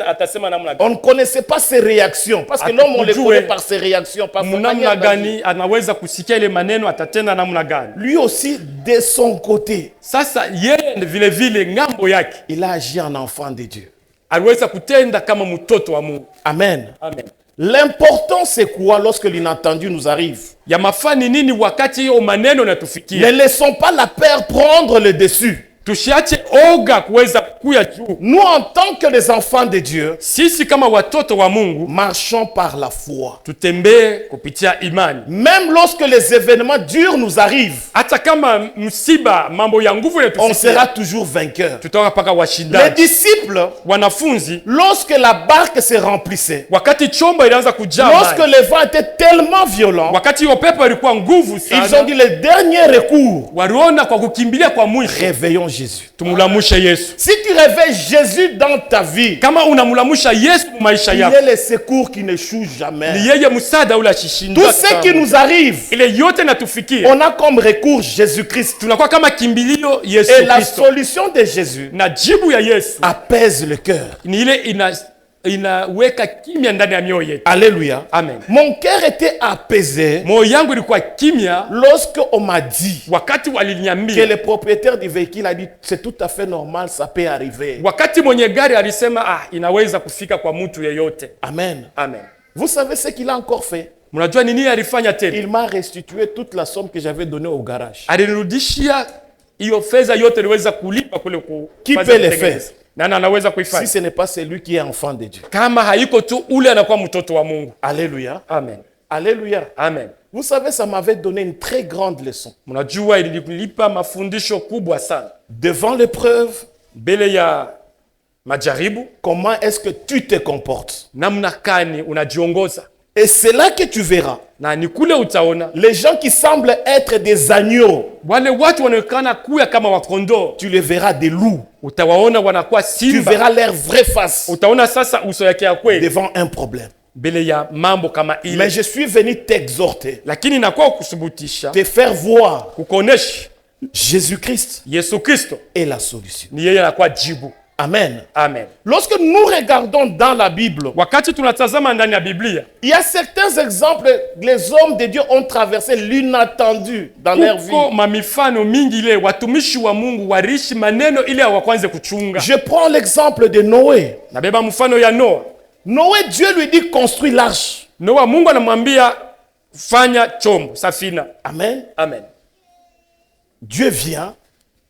atasema namna gani? On ne connaissait pas ses réactions, parce que l'homme, on les connaît par ses réactions, par son manière d'agir. Gani anaweza kusikia ile maneno, atatenda namna gani? Lui aussi, de son côté, Sasa yeye vile vile ngambo yake il a agi en enfant de Dieu. aliweza kutenda kama mtoto wa Mungu. Amen. Amen. L'important, c'est quoi lorsque l'inattendu nous arrive? Ya mafani nini wakati hiyo maneno Ne natufikia? laissons pas la peur prendre le dessus. Tusiache oga kuweza kuya juu. Nous, en tant que les enfants de Dieu, Sisi kama watoto wa Mungu marchons par la foi. tutembee kupitia imani. Même lorsque les événements durs nous arrivent, Hata kama msiba, mambo ya nguvu on yanatufikia, sera toujours vainqueur. tutakuwa paka Les washindaji. disciples, Wanafunzi lorsque la barque se remplissait, wakati chombo ilianza kujaa lorsque maji, le vent était tellement violent, wakati hiyo pepo ilikuwa nguvu ils ont sana, dit le dernier recours, waliona kwa kukimbilia kwa mwisho réveillons Jésus. tumulamushe Yesu. Si tu réveilles Jésus dans ta vie, Kama unamulamusha Yesu mu maisha il yako, est le secours qui ne choue jamais. ni yeye msaada ule Tout ashishindwa. ce qui nous arrive, Ile yote natufikia, on a comme recours Jésus-Christ. tunakuwa kama kimbilio Yesu Et la Kristo, solution de Jésus na jibu ya Yesu apaise le cœur. ni ile inaweka kimya ndani ya mioyo yetu. Alléluia. Amen. Mon cœur était apaisé Moyo yangu ilikuwa kimya lorsque on m'a dit wakati que waliniambia, le propriétaire du véhicule a dit c'est tout à fait normal, ça peut arriver. wakati mwenye gari alisema inaweza kufika kwa mtu yeyote. Amen. Amen. Vous savez ce qu'il a encore fait? Mnajua ni nini alifanya tena? Il m'a restitué toute la somme que j'avais donnée au garage. Alinirudishia hiyo fedha yote niliweza kulipa kule Qui kazi peut ya le kutengeneza. faire? Nani anaweza Si kuifanya? ce n'est pas celui qui est enfant de Dieu. Kama haiko tu ule anakuwa mtoto wa Mungu. Alléluia. Amen. Alléluia. Amen. Vous savez, ça m'avait donné une très grande leçon. Mnajua ililipa mafundisho kubwa sana. Devant l'épreuve, Mbele ya majaribu, comment est-ce que tu te comportes? namna kani unajiongoza. Et c'est là que tu verras Na ni kule utaona les gens qui semblent être des agneaux, wale watu wanaonekana kuya kama wakondoo, tu les verras des loups. utawaona wanakuwa Tu simba. verras leur vraie face Utaona sasa uso yake ya kweli devant un problème. mbele ya mambo kama ile. Mais je suis venu t'exhorter, Lakini nakuwa kusubutisha, te faire voir kukuonesha Jésus-Christ Yesu Kristo est la solution. ni yeye anakuwa jibu. Amen. Amen. Lorsque nous regardons dans la Bible, Wakati tunatazama ndani ya Biblia, il y a certains exemples, les hommes de Dieu ont traversé l'inattendu dans leur vie. kuko mamifano mingi ile watumishi wa Mungu warishi maneno ile hawakwanze kuchunga. Je prends l'exemple de Noé. Nabeba mfano ya Noa. Noé, Dieu lui dit construis l'arche. Noa, Mungu anamwambia fanya chombo, safina. Amen. Amen. Dieu vient,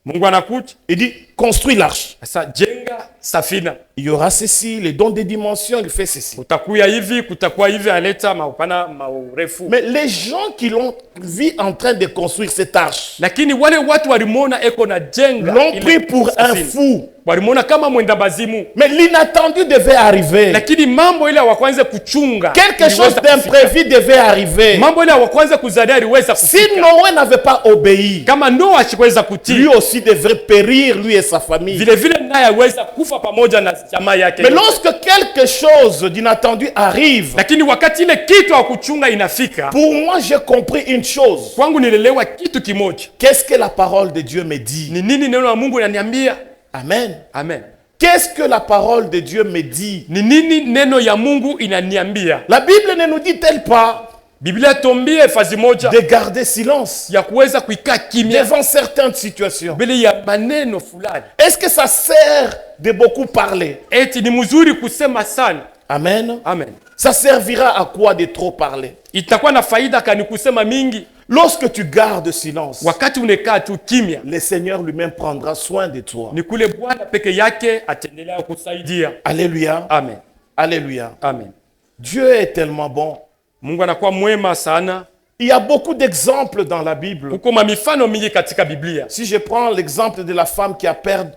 Mungu anakuja, il dit construis l'arche. sasa jenga safina. Il y aura ceci, les dons des dimensions, il fait ceci. Kutakuya hivi, kutakuwa hivi, aleta maupana maurefu. Mais les gens qui l'ont vu en train de construire cette arche Lakini wale watu walimwona eko na jenga l'ont ile pris pour un safina. fou. Walimwona kama mwenda bazimu. Mais l'inattendu devait arriver. Lakini mambo ile hawakwanza kuchunga. Quelque chose iliweza kufika. d'imprévu devait arriver. Mambo ile hawakwanza kuzadia iliweza Si kufika. Noé n'avait pas obéi, Kama Noa asikuweza lui kutii, aussi devrait périr, lui et sa famille. vile vile naye aweza kufa pamoja na jamaa yake. Mais lorsque quelque chose d'inattendu arrive, Lakini wakati ile kitu ya kuchunga inafika, pour moi, j'ai compris une chose. kwangu nilelewa kitu kimoja. Qu'est-ce que la parole de Dieu me dit? Ni nini neno la Mungu inaniambia? Amen. Amen. Qu'est-ce que la parole de Dieu me dit? Ni nini neno ya Mungu inaniambia? La Bible ne nous dit-elle pas Biblia tombie fazi moja de garder silence ya kuweza kuikaa kimya devant certaines situations? mbele ya maneno fulani. Est-ce que ça sert de beaucoup parler? Eti ni mzuri kusema sana. Amen. Amen. Ça servira à quoi de trop parler? Itakuwa na faida kani kusema mingi? Lorsque tu gardes silence, Wakati unekaa tu kimya, le Seigneur lui-même prendra soin de toi. ni kule Bwana peke yake atendelea kusaidia. Alléluia. Amen. Alléluia. Amen. Dieu est tellement bon. Mungu anakuwa mwema sana. Il y a beaucoup d'exemples dans la Bible. Kuko mamifano mingi katika Biblia. Si je prends l'exemple de la femme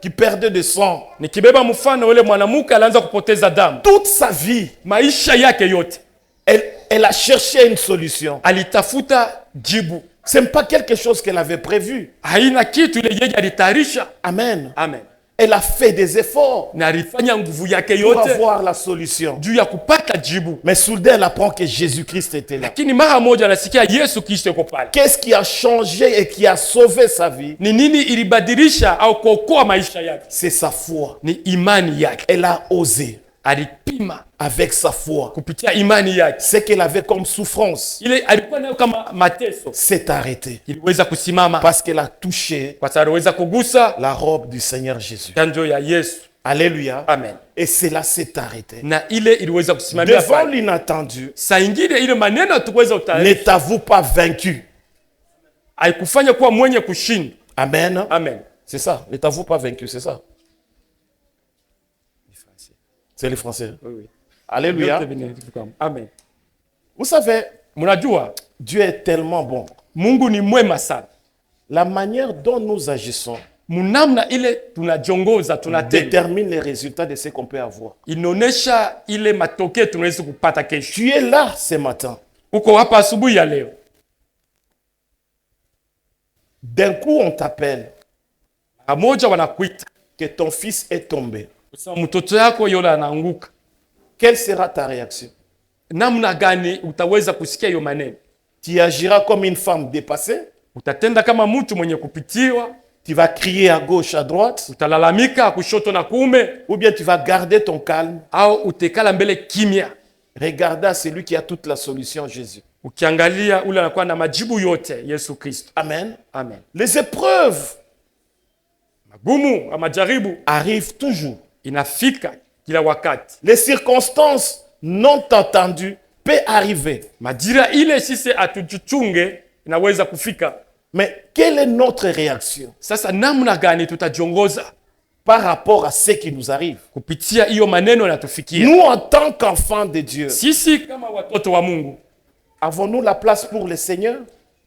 qui perdait du sang, Nikibeba mfano ule mwanamke alianza kupoteza damu. toute sa vie, Maisha yake yote elle a cherché une solution. alitafuta jibu. Ce n'est pas quelque chose qu'elle avait prévu. Haina kitu ile yeye alitayarisha. Amen. Amen. Elle a fait des efforts Na alifanya nguvu yake pour yote avoir la solution. juu ya kupata jibu. Mais soudain, elle apprend que Jésus-Christ était là. Lakini mara moja anasikia Yesu Kristo yuko pale. Qu'est-ce qui a changé et qui a sauvé sa vie? Ni nini ilibadilisha au kuokoa maisha yake? C'est sa foi. Ni imani yake. Elle a osé, Alipima avec sa foi, kupitia imani yake. ce qu'elle avait comme souffrance Ile alikuwa nayo kama mateso s'est arrêté iliweza kusimama parce qu'elle a touché kwa sababu aliweza kugusa la robe du Seigneur Jésus. kanjo ya Yesu. Alléluia. Amen. Et cela s'est arrêté. Na ile iliweza kusimamia Devant pale. l'inattendu, Saa ingine ile maneno hatukuweza ne utayarisha t'avoue pas vaincu. haikufanya kuwa mwenye kushinda. Amen. Amen. C'est ça. Ne t'avoue pas vaincu, c'est ça. C'est les Français. Oui. Alléluia. Amen. Vous savez, Mnajua Dieu est tellement bon. Mungu ni mwema sana. La manière dont nous agissons Munamna ile tunajiongoza tunatenda détermine les résultats de ce qu'on peut avoir. inaonesha ile matokeo tunaweza kupata kesho. Tu es là ce matin. Uko hapa asubuhi ya leo. D'un coup, on t'appelle Pamoja wanakuita. que ton fils est tombé. Kusema mtoto yako yule anaanguka. Quelle sera ta réaction? Namna gani utaweza kusikia hiyo maneno? Tu agiras comme une femme dépassée? Utatenda kama mtu mwenye kupitiwa, Tu vas crier à gauche, à droite? utalalamika kushoto na kuume, Ou bien tu vas garder ton calme, au utekala mbele kimya, regarder à celui qui a toute la solution, Jésus. ukiangalia ule anakuwa na majibu yote, Yesu Kristo. Amen. Amen. Les épreuves Magumu ama majaribu arrivent toujours. inafika kila wakati. Les circonstances non entendues peuvent arriver. Majira ile sisi atujichunge inaweza kufika. Mais quelle est notre réaction Sasa namna gani tutajiongoza par rapport à ce qui nous arrive? kupitia hiyo maneno yanatufikia? Nous, en tant qu'enfants de Dieu, Sisi kama watoto wa Mungu avons-nous la place pour le Seigneur?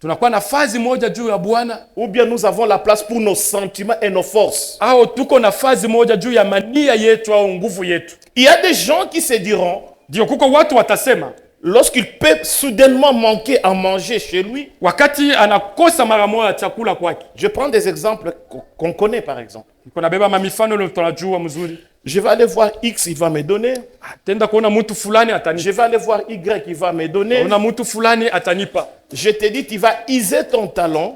tunakuwa nafasi moja juu ya Bwana, Ou bien nous avons la place pour nos sentiments et nos forces? au tuko nafasi moja juu ya mania yetu au nguvu yetu? Il y a des gens qui se diront, Ndio kuko watu watasema lorsqu'il peut soudainement manquer à manger chez lui, wakati anakosa mara moja chakula kwake. je prends des exemples qu'on connaît par exemple. Niko nabeba mamifano ile tunajua mzuri. Je vais aller voir X, il va me donner. Tenda kuona mtu fulani Je atanipa. vais aller voir Y, il va me donner. Ona mtu fulani atanipa. Je te dis, tu vas iser ton talon.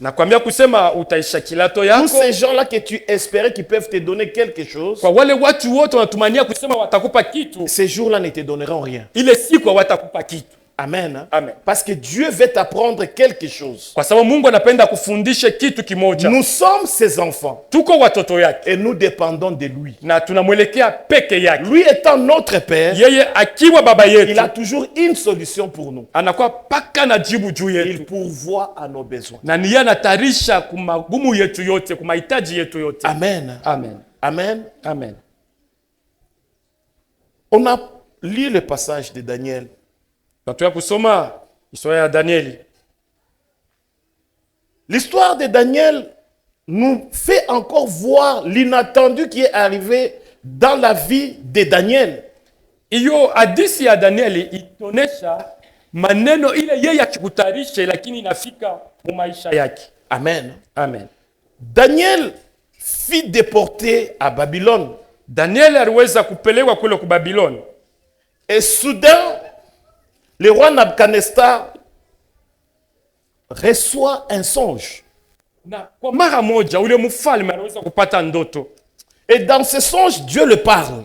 Nakwambia kusema utaisha kilato Tous yako. ces gens-là que tu espérais qu'ils peuvent te donner quelque chose, Kwa wale watu wote wanatumania kusema watakupa kitu, ces jours-là ne te donneront rien. ile siku hawatakupa kitu. Amen. Hein? Amen. Parce que Dieu veut t'apprendre quelque chose. Kwa sababu Mungu anapenda kufundisha kitu kimoja. Nous sommes ses enfants Tuko watoto yake et nous dépendons de lui. na tunamwelekea peke yake. Lui étant notre Père, Yeye akiwa baba il a yetu toujours une solution pour nous. anakuwa paka na jibu juu Il yetu, pourvoit à nos besoins. na ni yeye anatarisha kumagumu yetu yote, kumahitaji yetu yote. Amen. Amen. Amen. Amen. On a lu le passage de Daniel. Tunatoka kusoma historia ya Danieli. L'histoire de Daniel nous fait encore voir l'inattendu qui est arrivé dans la vie de Daniel. Hiyo hadithi ya Danieli itonesha maneno ile yeye akikutarisha, lakini inafika mu maisha yake. Amen. Amen. Daniel fut déporté à Babylone. Danieli aliweza kupelekwa kule ku Babiloni. Et soudain, le roi Nabuchodonosor reçoit un songe. Na kwa mara moja ule mfalme aliweza kupata ndoto. Et dans ce songe, Dieu le parle.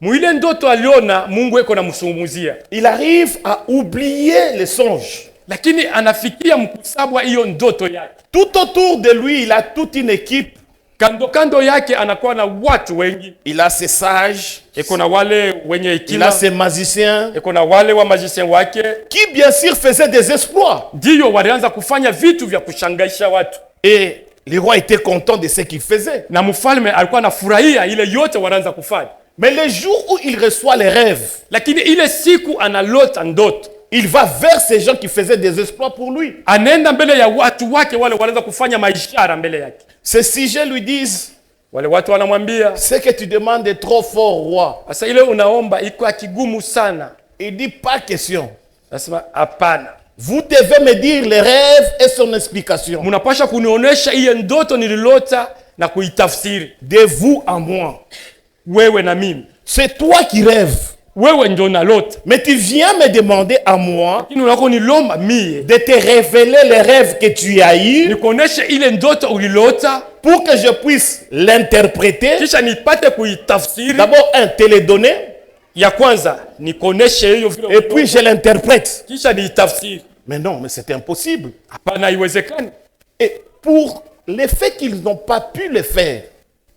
Muile ndoto aliona Mungu eko na msumuzia. Il arrive à oublier le songe. Lakini anafikia mkusabwa hiyo ndoto yake. Tout autour de lui, il a toute une équipe. Kando kando yake anakuwa na watu wengi. Il a ses sages, Eko na wale wenye il a hekima. ses magiciens, Eko na wale wa magicien wake. qui bien sûr faisaient des exploits. Ndiyo walianza kufanya vitu vya kushangaisha watu. Et le roi était content de ce qu'il faisait. Na mfalme alikuwa anafurahia ile yote wanaanza kufanya. Mais le jour où il reçoit les rêves, Lakini ile siku analota ndoto, il va vers ces gens qui faisaient des exploits pour lui. anaenda mbele ya watu wake wale wanaweza kufanya maishara mbele yake. Ces sujets lui disent, Wale watu wanamwambia, ce que tu demandes est trop fort, roi. sasa ile unaomba iko kigumu sana. Il dit, pas question. Nasema hapana. Vous devez me dire les rêves et son explication. Mnapasha kunionyesha ile ndoto nililota na kuitafsiri. De vous à moi. Wewe na mimi. C'est toi qui rêves. Wewe ndio unalota. Mais tu viens me demander à moi Lakini unako nilomba mie. de te révéler les rêves que tu as eus Nikuoneshe ile ndoto ulilota pour que je puisse l'interpréter. kisha nipate kuitafsiri. D'abord, te les donner Ya kwanza nikuoneshe hiyo vile et puis je l'interprète. kisha niitafsiri. Mais non, mais c'est impossible. Hapana, haiwezekani. Et pour le fait qu'ils n'ont pas pu le faire,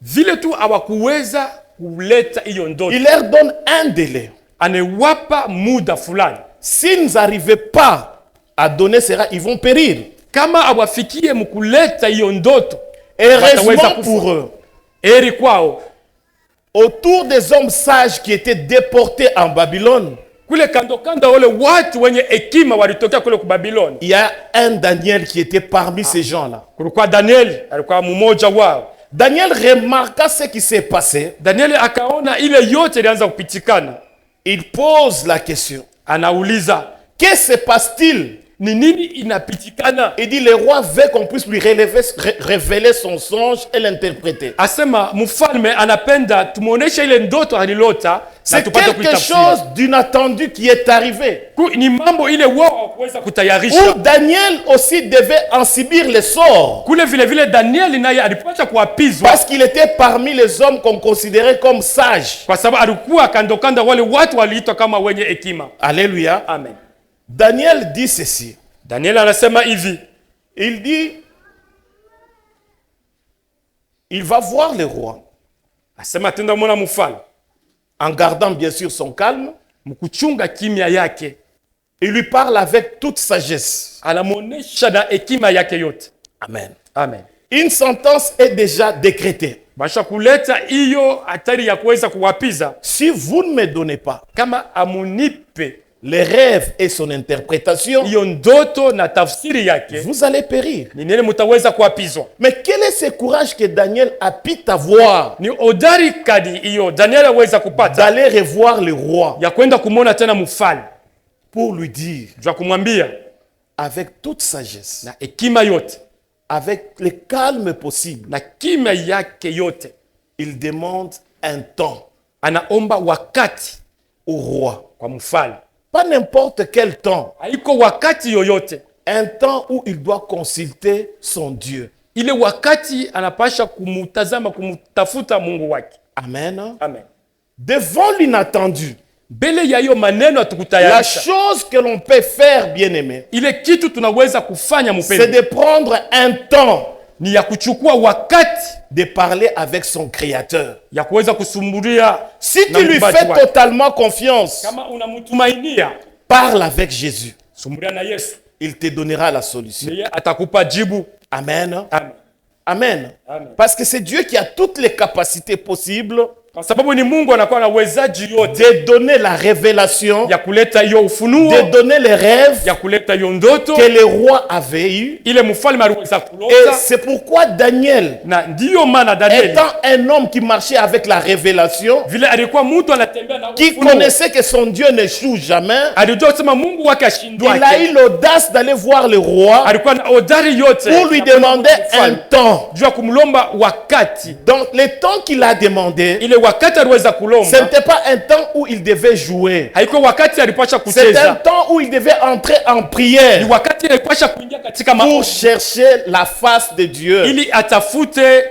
Vile tu hawakuweza kuleta hiyo ndoto. il leur donne un délai. Anewapa muda fulani. S'ils n'arrivaient pas à donner cela, ils vont périr. Kama awafikie mkuleta hiyo ndoto, Heureusement wataweza kufa. pour eux, Heri kwao. autour des hommes sages qui étaient déportés en Babylone, Kule kando kando wale watu wenye hekima walitokea kule ku Babiloni. il y a un Daniel qui était parmi ces gens-là. Kulikuwa Danieli, alikuwa mmoja wao. Daniel remarqua ce qui s'est passé. Danieli akaona ile yote ilianza kupitikana. Il pose la question. Anauliza, Que se passe-t-il? ni nini inapitikana? Il dit, le roi veut qu'on puisse lui révéler son songe et l'interpréter. Asema mfalme anapenda tumuoneshe ile ndoto alilota na C'est tupate quelque kuitafsiri. chose d'inattendu qui est arrivé. Ni mambo ile wao kuweza Où kutayarisha. Daniel aussi devait en subir les sorts. Kule vile vile Danieli naye alipaswa kuapizwa Parce qu'il était parmi les hommes qu'on considérait comme sages. kwa sababu alikuwa kando kando wale watu waliitwa kama wenye hekima. Alléluia. Amen. Daniel dit ceci. Danieli anasema hivi, Il dit, il va voir le roi, asema tenda mwana mfalme en gardant bien sûr son calme. mkuchunga kimya yake, Il lui parle avec toute sagesse. anamuonesha na hekima yake yote. Amen. Amen. Une sentence est déjà décrétée. Basha kuleta hiyo hatari ya kuweza kuwapiza Si vous ne me donnez pas kama amunipe les rêves et son interprétation, hiyo ndoto na tafsiri yake, vous allez périr. ni nini mutaweza kuapizwa? Mais quel est ce courage que Daniel a pu avoir Ni odari kadi hiyo Danieli aweza kupata d'aller revoir le roi ya kwenda kumwona tena mfalme, pour lui dire, jua kumwambia avec toute sagesse, na hekima yote avec le calme possible, na kimya yake yote, il demande un temps anaomba wakati au roi. kwa mfalme. Pas n'importe quel temps. Haiko wakati yoyote, Un temps où il doit consulter son Dieu. ile wakati anapasha kumutazama, kumutafuta Mungu wake. Amen. Amen. Devant l'inattendu, Mbele ya hiyo maneno la atukutayarisha, chose que l'on peut faire, bien-aimé, ile kitu tunaweza kufanya c'est mpendo, de prendre un temps ni ya kuchukua wakati de parler avec son Créateur. ya kuweza kusumbulia. Si na tu lui muumbaji fais wake. totalement confiance, Kama unamtumainia, parle avec Jésus. sumbulia na Yesu, Il te donnera la solution. yeye atakupa jibu. Amen. Amen. Amen. Amen. Parce que c'est Dieu qui a toutes les capacités possibles Kwa sababu ni Mungu anakuwa na uwezaji yote de donner la révélation, ya kuleta hiyo ufunuo, de donner les rêves ya kuleta hiyo ndoto que le roi avait eu. ile mfalme aliweza Et kulota. c'est pourquoi Daniel, Na ndiyo maana Danieli étant un homme qui marchait avec la révélation, vile alikuwa mtu anatembea na qui ufunuo, connaissait que son Dieu n'échoue jamais, alijua kusema Mungu wake il ashindwake. a eu l'audace d'aller voir le roi Alikuwa na hodari yote pour lui ya kwenda demander kwa mfalme, un temps. juu ya kumlomba wakati. Donc le temps qu'il a demandé, Ile wakati aliweza ce kulomba n'était pas un temps où il devait jouer. haiko wakati alipasha C'est un kucheza, temps où il devait entrer en ni prière wakati alipasha kuingia katika pour maombi chercher la face de Dieu. ili atafute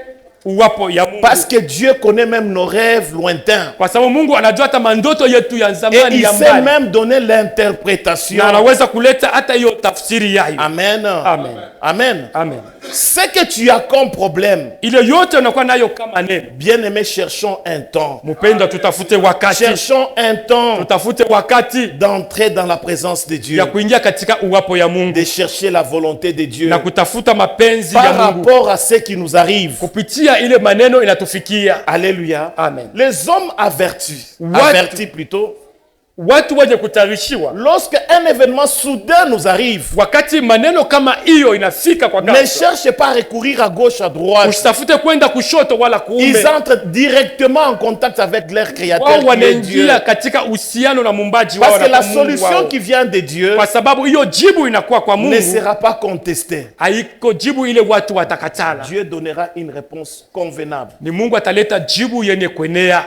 uwapo ya Mungu, Parce que Dieu connaît même nos rêves lointains. kwa sababu Mungu anajua hata mandoto yetu ya Et zamani il ya sait mbali, même donner l'interprétation. na anaweza kuleta hata hiyo tafsiri yayo. Amen. Amen. Amen. Amen. Ce que tu as comme problème, Ile yote unakuwa nayo kama neno, bien-aimé, cherchons un temps. mpendwa, tutafute wakati, Cherchons un temps tutafute wakati d'entrer dans la présence de Dieu, ya kuingia katika uwapo ya Mungu de chercher la volonté de Dieu na kutafuta mapenzi ya par Mungu rapport à ce qui nous arrive. kupitia ile maneno inatufikia. Alléluia. Amen. Les hommes avertis, What? avertis plutôt, watu wenye kutayarishiwa, lorsque un événement soudain nous arrive, wakati maneno kama hiyo inafika kwa ne ghafla, cherchez pas à recourir à gauche, à droite. usitafute kwenda kushoto wala kuume. Ils entrent directement en contact avec leur Wao créateur qui est Dieu. wanaingia katika uhusiano na muumbaji wao Parce que na la kwa Mungu solution wao. qui vient de Dieu Kwa sababu hiyo jibu inakuwa kwa ne Mungu, sera pas contestée. haiko jibu ile watu watakatala. Dieu donnera une réponse convenable. Ni Mungu ataleta jibu yenye kuenea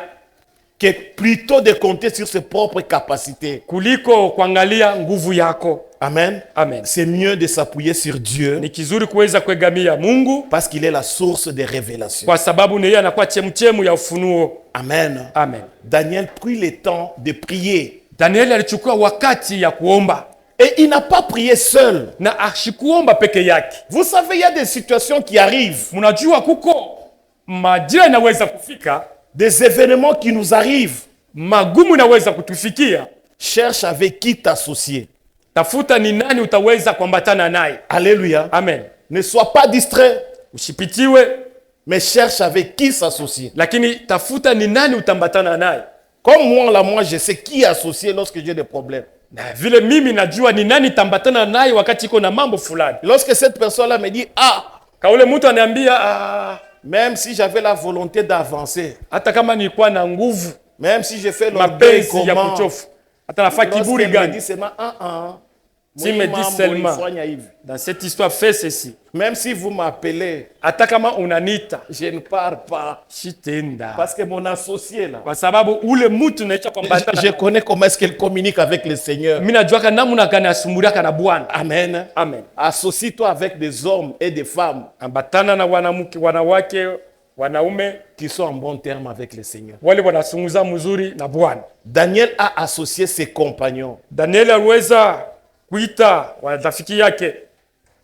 Que plutôt de compter sur ses propres capacités. kuliko kuangalia nguvu yako. Amen. Amen. C'est mieux de s'appuyer sur Dieu Ni kizuri kuweza kuegamia Mungu parce qu'il est la source des révélations. kwa sababu ni yeye anakuwa chemchemu ya ufunuo. Amen. Amen. Daniel prit le temps de prier. Danieli alichukua wakati ya kuomba Et il n'a pas prié seul. na ashikuomba peke yake. Vous savez, il y a des situations qui arrivent, Mnajua kuko majira inaweza kufika, des événements qui nous arrivent. magumu inaweza kutufikia. Cherche avec qui t'associer. Tafuta ni nani utaweza kuambatana naye. Alléluia. Amen. Ne sois pas distrait, Usipitiwe, mais cherche avec qui s'associer. lakini tafuta ni nani utambatana naye. Comme moi, je sais qui associer lorsque j'ai des problèmes. Na vile mimi najua ni nani tambatana naye wakati iko na mambo fulani. Lorsque cette personne-là me dit, ah, Kaule mtu aniambia même si j'avais la volonté d'avancer, hata kama nilikuwa na nguvu, même si je fais l'orgueil mapenzi ya comment, kuchofu, hata nafaa kiburi lorsqu'elle me gani. dit seulement, Si me dit seulement, dans cette histoire, fais ceci. même si vous m'appelez, Hata kama unanita, je ne pars pas. shitenda. Parce que mon associé là, Kwa sababu ule mtu naisha je kwambatana. connais comment est-ce qu'elle communique avec le Seigneur. Mimi najua namna gani asumbuliaka na Bwana. Amen. Amen. Associe-toi avec des hommes et des femmes Ambatana na wanamke, wanawake, wanaume qui sont en bon terme avec le Seigneur. wale wanazungumza mzuri na Bwana. Daniel a associé ses compagnons. Danieli aliweza kuita warafiki yake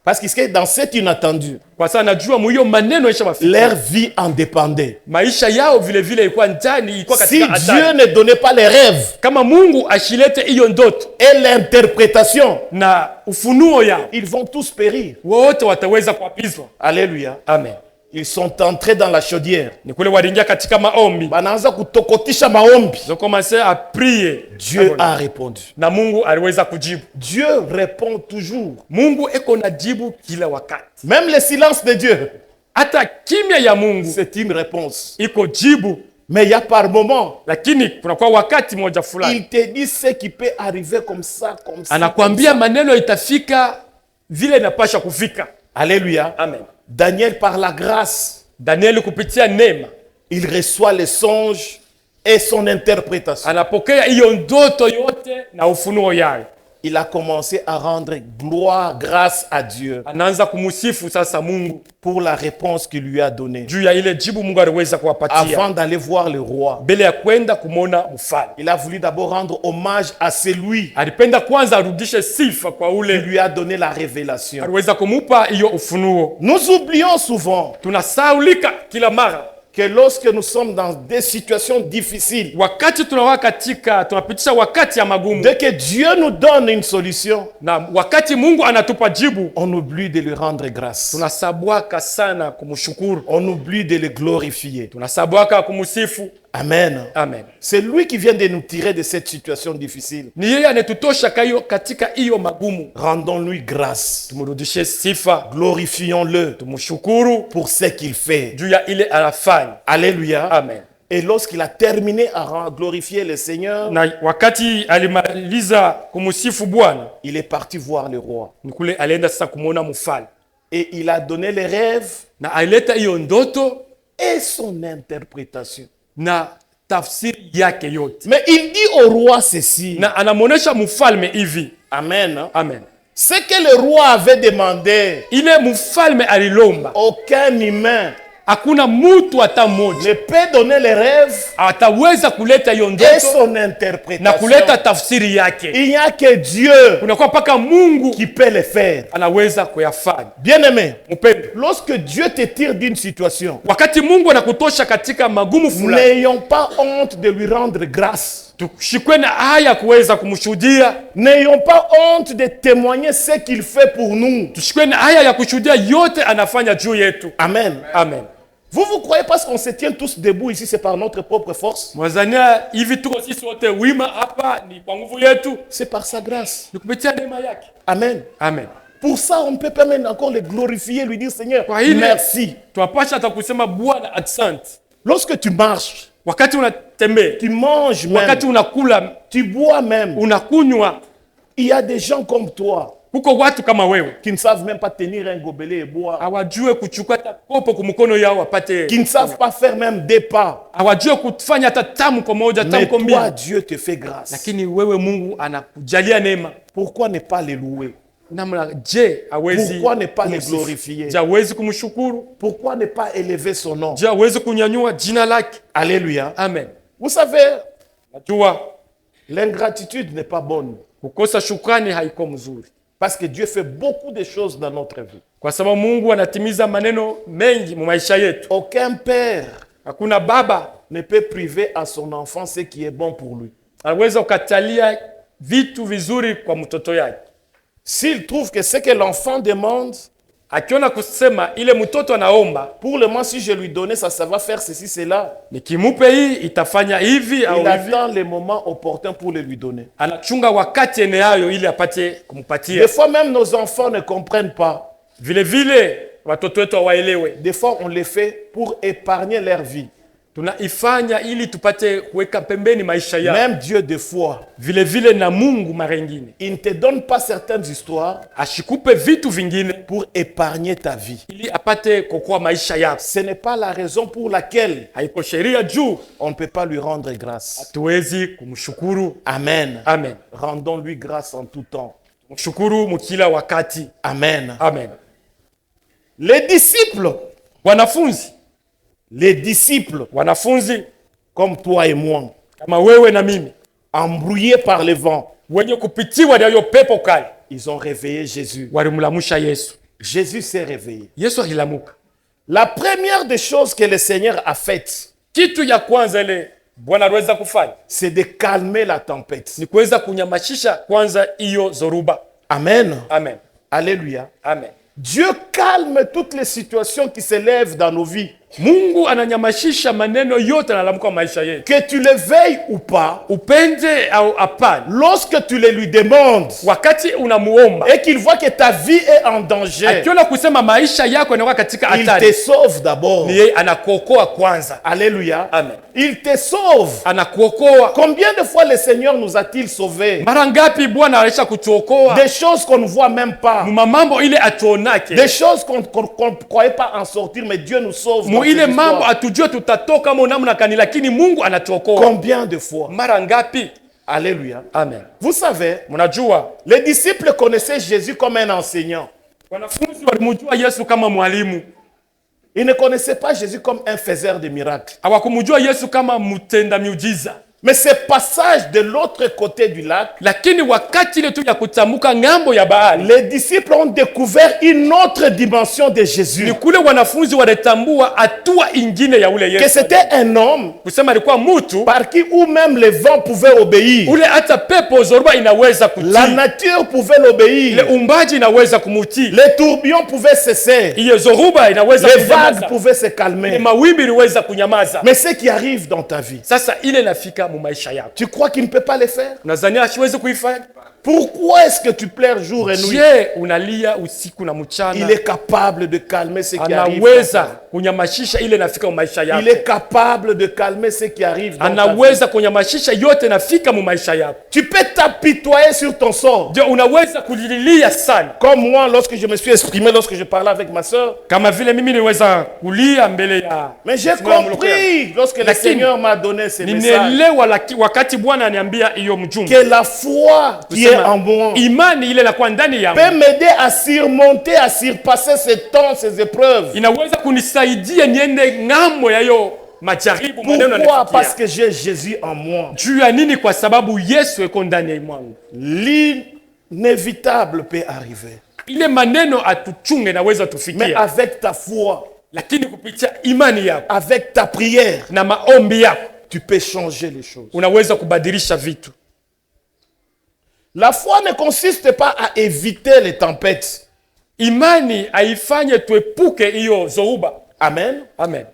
Parce que dans cet inattendu, kwa sababu anajua hiyo maneno isha mafika. leur vie en dépendait. Maisha yao vile vile ilikuwa ndani, ilikuwa Si katika Dieu hatari. ne donnait pas les rêves Kama Mungu ashilete hiyo ndoto et l'interprétation, na ufunuo yao, ils vont tous périr. wote wataweza kuapizwa. Alléluia. Amen. Ils sont entrés dans la chaudière. Ni kule waliingia katika maombi. Banaanza kutokotisha maombi. Ils ont commencé à prier. Dieu a répondu. Na Mungu aliweza kujibu. Dieu répond toujours. Mungu eko na jibu kila wakati. Même le silence de Dieu, Hata kimya ya Mungu c'est une réponse. iko jibu, Mais il y a par moment, lakini kunakuwa wakati moja fulani il te dit ce qui peut arriver comme ça, comme ça. anakuambia maneno itafika vile inapasha kufika. Alléluia. Amen. Daniel, par la grâce, Danieli kupitia neema il reçoit les songes et son interprétation. anapokea hiyo ndoto yote na ufunuo yake. Il a commencé à rendre gloire, grâce à Dieu Anaanza kumusifu sasa Mungu pour la réponse qu'il lui a donnée. juu ya ile jibu Mungu aliweza kuwapatia Avant d'aller voir le roi, mbele ya kwenda kumwona mfalme. il a voulu d'abord rendre hommage à celui Alipenda kwanza arudishe sifa kwa qui ule lui a donné la révélation. aliweza kumupa hiyo ufunuo. Nous oublions souvent Tunasaulika kila mara que lorsque nous sommes dans des situations difficiles, wakati tunapitisha wakati ya magumu, dès que Dieu nous donne une solution, na wakati Mungu anatupa jibu on oublie de lui rendre grâce. tunasabwaka sana kumshukuru, On oublie de le glorifier. tunasabwaka kumsifu. Amen. Amen. C'est lui qui vient de nous tirer de cette situation difficile. Ni yeye anetutosha katika hiyo magumu. Rendons-lui grâce. Tumrudishie sifa, Glorifions-le tumshukuru pour ce qu'il fait. juu ya ile anafanya. Alléluia. Amen. Et lorsqu'il a terminé à glorifier le Seigneur, Na wakati alimaliza kumsifu Bwana, il est parti voir le roi. ni kule alienda sasa kumwona mfalme Et il a donné les rêves na alileta hiyo ndoto et son interprétation. na tafsiri yake yote, Mais il dit au roi ceci. na anamwonyesha mfalme hivi. Amen. Amen. Ce que le roi avait demandé, Ile mfalme alilomba, aucun humain hakuna mtu hata mmoja ne peut donner les rêves ataweza kuleta hiyo et ndoto son na interprétation. kuleta tafsiri yake. Il n'y a que Dieu Kunakuwa mpaka Mungu qui peut le faire. anaweza kuyafanya. Bien-aimé, Mpendo, lorsque Dieu te tire d'une situation, wakati Mungu anakutosha katika magumu fulani, n'ayons pas honte de lui rendre grâce. tushikwe na haya kuweza kumshuhudia, N'ayons pas honte de témoigner ce qu'il fait pour nous. tushikwe na haya ya kushuhudia yote anafanya juu yetu. Amen. Amen. Vous croyez parce qu'on se tient tous debout ici, c'est par notre propre force? Mwazania hivi tuko sisi wote wima hapa ni kwa nguvu yetu, C'est par sa grâce. ni kupitia neema yake. Amen. Amen. Pour ça, on peut pas même encore le glorifier, lui dire Seigneur, Kwa ile merci. twapasha hata kusema Bwana asante. Lorsque tu marches, Wakati unatembea, tu manges wakati même, unakula, tu bois même, unakunywa, il y a des gens comme toi kuko watu kama wewe qui ne savent même pas tenir un gobelet et boire, hawajue kuchukua hata kopo kumkono yao wapate, qui ne savent pas faire même des pas. hawajue kufanya hata tamko moja, Mais tamko toi, mbili, Dieu te fait grâce. lakini wewe Mungu anakujalia neema. Pourquoi ne pas les louer? Namna je hawezi Pourquoi ne pas les kumsifu? glorifier? Je hawezi kumshukuru? Pourquoi ne pas élever son nom? Je hawezi kunyanyua jina lake? Alléluia. Amen. Vous savez, Najua l'ingratitude n'est pas bonne. kukosa shukrani haiko mzuri, Parce que Dieu fait beaucoup de choses dans notre vie. kwa sababu Mungu anatimiza maneno mengi mu maisha yetu. Aucun père Hakuna baba ne peut priver à son enfant ce qui est bon pour lui. anaweza kukatalia vitu vizuri kwa mtoto yake. S'il trouve que ce que l'enfant demande, Akiona kusema ile mtoto anaomba, pour le moment, si je lui donnais ça, ça va faire ceci, cela. nikimupe hii itafanya hivi au Il hivi, attend le moment opportun pour le lui donner. anachunga wakati eneayo ili apate kumpatia. Des fois, même nos enfants ne comprennent pas. Vile vile watoto wetu hawaelewe. Des fois, on les fait pour épargner leur vie. Tunaifanya ili tupate kuweka pembeni maisha yao. Même Dieu, des fois, Vile vile na Mungu mara nyingine il ne te donne pas certaines histoires ashikupe vitu vingine pour épargner ta vie. ili apate kuokoa maisha yako. Ce n'est pas la raison pour laquelle Haiko sheria juu on ne peut pas lui rendre grâce. hatuwezi kumshukuru. Amen. Amen. Rendons-lui grâce en tout temps. Mshukuru mkila wakati. Amen. Amen. Les disciples, Wanafunzi comme toi et moi, kama wewe na mimi, embrouillés par le vent, wenye kupitiwa na hiyo pepo kali, ils ont réveillé Jésus. walimlamusha Yesu. Jésus s'est réveillé. Yesu alilamuka. La première des choses que le Seigneur a faites, Kitu ya kwanza ile Bwana aliweza kufanya c'est de calmer la tempête. ni kuweza kunyamashisha kwanza hiyo zoruba. Amen. Amen. Alléluia. Amen. Dieu calme toutes les situations qui s'élèvent dans nos vies. Mungu ananyamashisha maneno yote yanalamuka maisha yetu. Que tu le veuilles ou pas, Upende au hapana, lorsque tu le lui demandes wakati unamuomba et qu'il voit que ta vie est en danger, akiona kusema maisha yako yanakuwa katika il te hatari, sauve d'abord. ni yeye anakuokoa kwanza. Alléluia. Amen. Il te sauve. Anakuokoa. Combien de fois le Seigneur nous a-t-il sauvés? Mara ngapi Bwana alisha kutuokoa Des choses qu'on ne voit même pas. mamambo ile atuonake, Des choses qu'on ne croyait pas en sortir, mais Dieu nous sauve. dans mu ile ces mambo histoires. atujue tutatoka mo namna kani, lakini Mungu anatuokoa. Combien de fois? Mara ngapi? Alléluia. Amen. Vous savez, Mnajua les disciples connaissaient Jésus comme un enseignant. wanafunzi walimjua Yesu kama mwalimu, Ils ne connaissaient pas Jésus comme un faiseur de miracles. hawakumjua Yesu kama mtenda miujiza. Mais ce passage de l'autre côté du lac, Lakini wakati ile tu ya kutamuka ngambo ya bahari, les disciples ont découvert une autre dimension de Jésus. ni kule wanafunzi walitambua hatua ingine ya ule Que Yesu, c'était un homme kusema alikuwa mtu par qui ou même le vent pouvait obéir. ule, hata pepo zoruba inaweza La kutii, nature pouvait ile l'obéir. umbaji inaweza kumutii, Les tourbillons pouvaient cesser. ile zoruba inaweza Les vagues kunyamaza, pouvaient se ile calmer. mawimbi iliweza kunyamaza. Mais ce qui arrive dans ta vie, Sasa ile nafika mu maisha yako, tu crois qu'il ne peut pas le faire? unazania asiwezi kuifanya? Pourquoi est-ce que tu pleures jour et nuit? Je, unalia usiku na Il mchana, est capable de calmer ce qui arrive. anaweza kunyamashisha ile nafika mu maisha yako, Il est capable de calmer ce qui arrive dans ta vie. anaweza kunyamashisha yote nafika mu maisha yako. Tu peux t'apitoyer sur ton sort. Ndio unaweza kulilia sana, Comme moi, lorsque je me suis exprimé, lorsque je parlais avec ma soeur. kama vile mimi niweza kulia mbele ya, Mais j'ai compris, lorsque le Lakini, Seigneur m'a donné ces messages, nimeelewa wakati Bwana aniambia hiyo mjumbe, que la foi qui est en moi imani ile inakuwa ndani yangu peut m'aider à surmonter, à surpasser ces temps, ces épreuves. inaweza kunisaidia niende ng'ambo ya hiyo majaribu maneno Pourquoi? yanafikia. Parce que j'ai Jésus en moi. Juu ya nini? Kwa sababu Yesu yuko ndani ya mwangu. L'inévitable peut arriver. Ile maneno atuchunge naweza Mais tufikia, avec ta foi, lakini kupitia imani yako avec ta prière, na maombi yako tu peux changer les choses. unaweza kubadilisha vitu. La foi ne consiste pas à éviter les tempêtes. Imani haifanye tuepuke hiyo zoruba. Amen. Amen.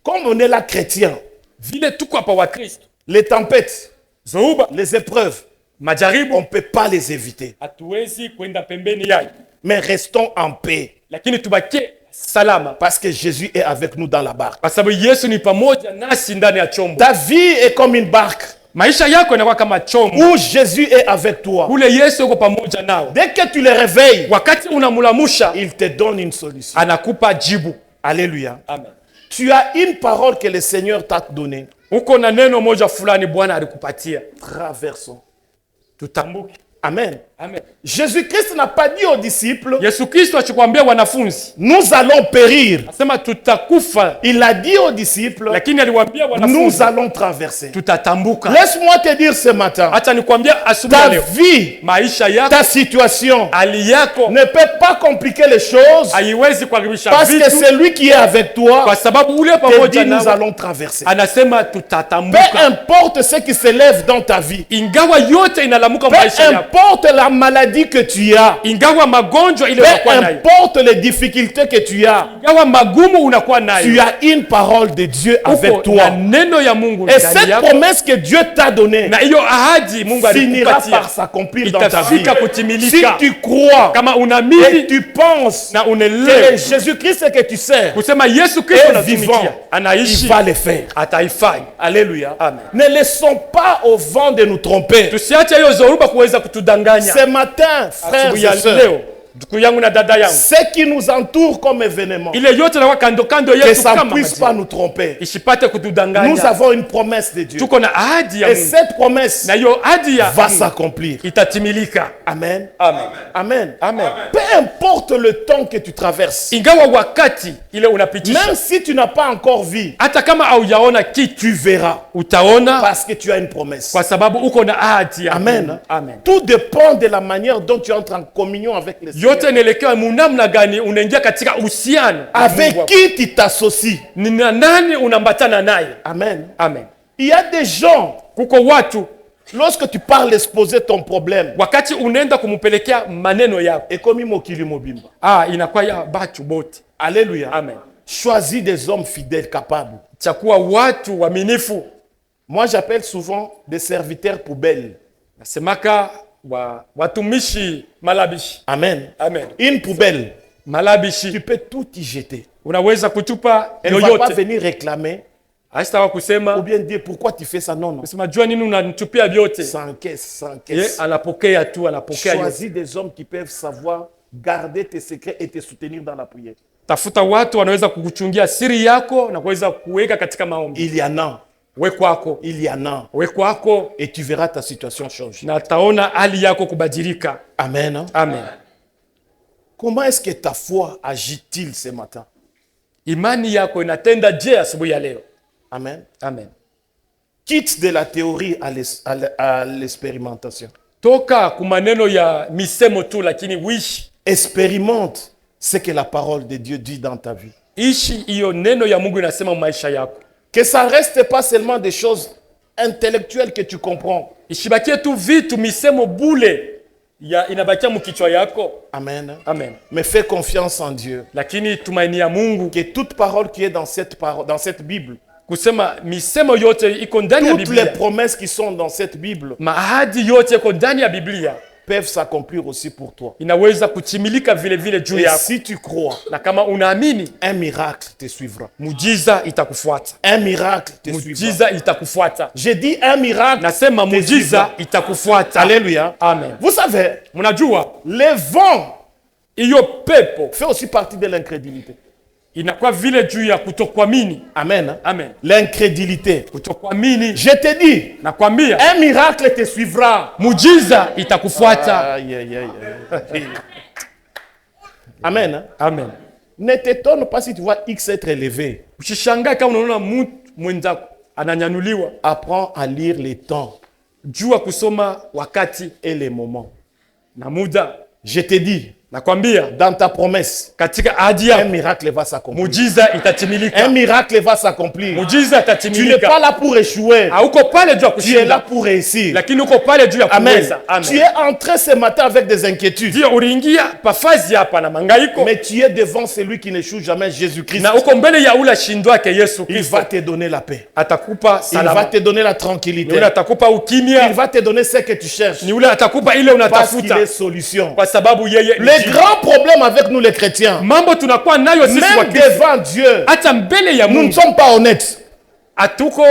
Comme on est là chrétien, vile tuko hapa wa Kristo, les tempêtes, zoruba les épreuves, majaribu on ne peut pas les éviter. hatuwezi kwenda pembeni yayo, Mais restons en paix. lakini tubakie salama Parce que Jésus est avec nous dans la barque. kwa sababu Yesu ni pamoja nasi ndani ya chombo. Ta vie est comme une barque Maisha yako yanakuwa kama chombo où Jésus est avec toi. ule Yesu yuko pamoja nao. Dès que tu le réveilles, Wakati unamulamusha il te donne une solution. anakupa jibu. Alléluia. Amen. Tu as une parole que le Seigneur t'a donnée. Uko na neno moja fulani Bwana alikupatia, Traversons. tutambuke. Amen. Amen. Jésus-Christ n'a pas dit aux disciples, Yesu Kristo achikwambia wanafunzi, nous allons périr. asema tutakufa, Il a dit aux disciples, lakini aliwaambia nous wanafunzi allons traverser. tutatambuka. Laisse-moi te dire ce matin, Acha nikwambia asubuhi ya ta leo, vie, maisha yako, ta situation hali yako ne peut pas compliquer les choses haiwezi kuharibisha parce que vitu, celui qui est avec toi kwa sababu ule te pamoja dit, nous nawe allons traverser. anasema Peu tutatambuka. importe ce qui s'élève dans ta vie, Ingawa yote inalamuka peu maisha yako, importe la maladie que tu as, ingawa magonjwa ile peu unakuwa nayo, importe les difficultés que tu as, ingawa magumu unakuwa tu nayo, as une parole de Dieu avec uko toi. na neno ya Mungu Et ndani cette yako, promesse que Dieu t'a donnée na hiyo ahadi Mungu finira alikupatia par s'accomplir dans ta vie. itafika Si kutimilika. tu crois Kama et unaamini tu penses na que unaelewa Jésus-Christ que tu sers kusema Yesu Kristo est vivant, anatumikia, il anaishi, va le faire. ataifanya. Alléluia. Amen. Ne laissons pas au vent de nous tromper. Tusiache hiyo zoruba kuweza kutudanganya. Ce matin, frères Asubuhi et ya sœurs, leo, ndugu yangu na dada yangu, ce qui nous entoure comme événement, ile yote na kando kando que yetu ça ne kama puisse majira, pas nous tromper. isipate Nous kutudanganya. avons une promesse de Dieu. Tuko na ahadi ya Et Mungu, cette promesse na hiyo ahadi ya va Mungu s'accomplir. itatimilika. Amen. Amen. Amen. Amen. Peu importe le temps que tu traverses, Ingawa wakati ile unapitisha, même si tu n'as pas encore vu, hata kama haujaona kitu, tu verras. utaona Parce que tu as une promesse. kwa sababu uko na ahadi ya Amen. Mungu. Amen. Tout dépend de la manière dont tu entres en communion avec le Seigneur. Yote inaelekea munamna gani unaingia katika uhusiano na Avec Mungu wako. qui tu t'associes. Ni na nani unambatana naye. Amen. Amen. Il y a des gens, Kuko watu lorsque tu parles exposer ton problème, wakati unaenda kumupelekea maneno yako, et comme mokili mobimba. inakuwa ya batu bote. Alléluia. Amen. Choisis des hommes fidèles, capables. Chakuwa watu waaminifu. Moi, j'appelle souvent des serviteurs poubelles. Nasemaka watumishi malabishi. Amen. Amen. Une poubelle, tu Malabishi peux tout y jeter. unaweza kutupa Elle ne va pas yoyote. venir réclamer Haitawa ou kusema bien dire pourquoi tu fais ça. Non, non. kusema jua nini unanitupia vyote. Sans caisse, sans Ye caisse. anapokea tu, anapokea yote. Choisis des hommes qui peuvent savoir garder tes secrets et te soutenir dans la prière. Tafuta watu wanaweza kukuchungia siri yako na kuweza kuweka katika maombi. Il y en a. We kwako, Il y en a. we kwako, Et tu verras ta situation changer. na taona hali yako kubadilika. Amen. Hein? Amen. Comment est-ce que ta foi agit-il ce matin? Imani yako inatenda je asubuhi ya leo? Amen. Amen. Quitte de la théorie à l'expérimentation. Toka kumaneno ya misemo tu, lakini wishi Expérimente ce que la parole de Dieu dit dans ta vie. ishi hiyo neno ya Mungu inasema maisha yako. Que ça ne reste pas seulement des choses intellectuelles que tu comprends. Ishibakie tu vitu misemo bule ya inabakia mkichwa yako. Amen. Amen. Mais fais confiance en Dieu. Lakini tumaini ya Mungu Que toute parole qui est dans cette Bible, kusema misemo yote iko ndani ya toutes les Biblia. promesses qui sont dans cette Bible Maahadi yote iko ndani ya Biblia peuvent s'accomplir aussi pour toi. inaweza kutimilika vile vile juu Et yako. si tu crois, Na kama unaamini, un miracle te suivra. mujiza itakufuata. Un miracle te suivra. Mujiza itakufuata. J'ai dit un miracle Nasema te mujiza suivra. itakufuata. Alléluia. Amen. Vous savez, Mnajua les vents hiyo pepo fait aussi partie de l'incrédulité. inakuwa vile juu ya kutokuamini. Amen. Hein? Amen. L'incrédulité. Kutokuamini, Je te dis, nakwambia un miracle te suivra. mujiza itakufuata. Aïe, aïe, aïe. Amen. Hein? Amen. Ne t'étonne pas si tu vois X être élevé. Usishangae kama unaona mtu mwenzako ananyanyuliwa. Apprends à lire les temps Jua kusoma wakati et les moments. na muda. Je te dis, Nakwambia dans ta promesse, katika ahadi un yako miracle va s'accomplir. muujiza Un itatimilika. miracle va s'accomplir. Muujiza Tu n'es itatimilika. pas là pour échouer. Hauko pale juu ya Tu es là kushinda, pour réussir. lakini uko pale juu ya Amen. kuweza. Tu es entré ce matin avec des inquiétudes. Ndio uliingia pafazi hapa na mangaiko, Mais tu es devant celui qui n'échoue jamais, Jésus-Christ. na uko mbele ya ule shindwake Yesu Il Kristo. va te donner la paix. Atakupa Il va salama, te donner la ni tranquillité. ule atakupa Il ukimya, va te donner ce que tu cherches. ni ule atakupa ile Parce qu'il unatafuta, est solution. kwa sababu yeye ni Les jibu. grands problèmes avec nous les chrétiens, Mambo tunakuwa nayo sisi wa même Kristo, devant Dieu, hata mbele ya nous ne Mungu sommes pas honnêtes. hatuko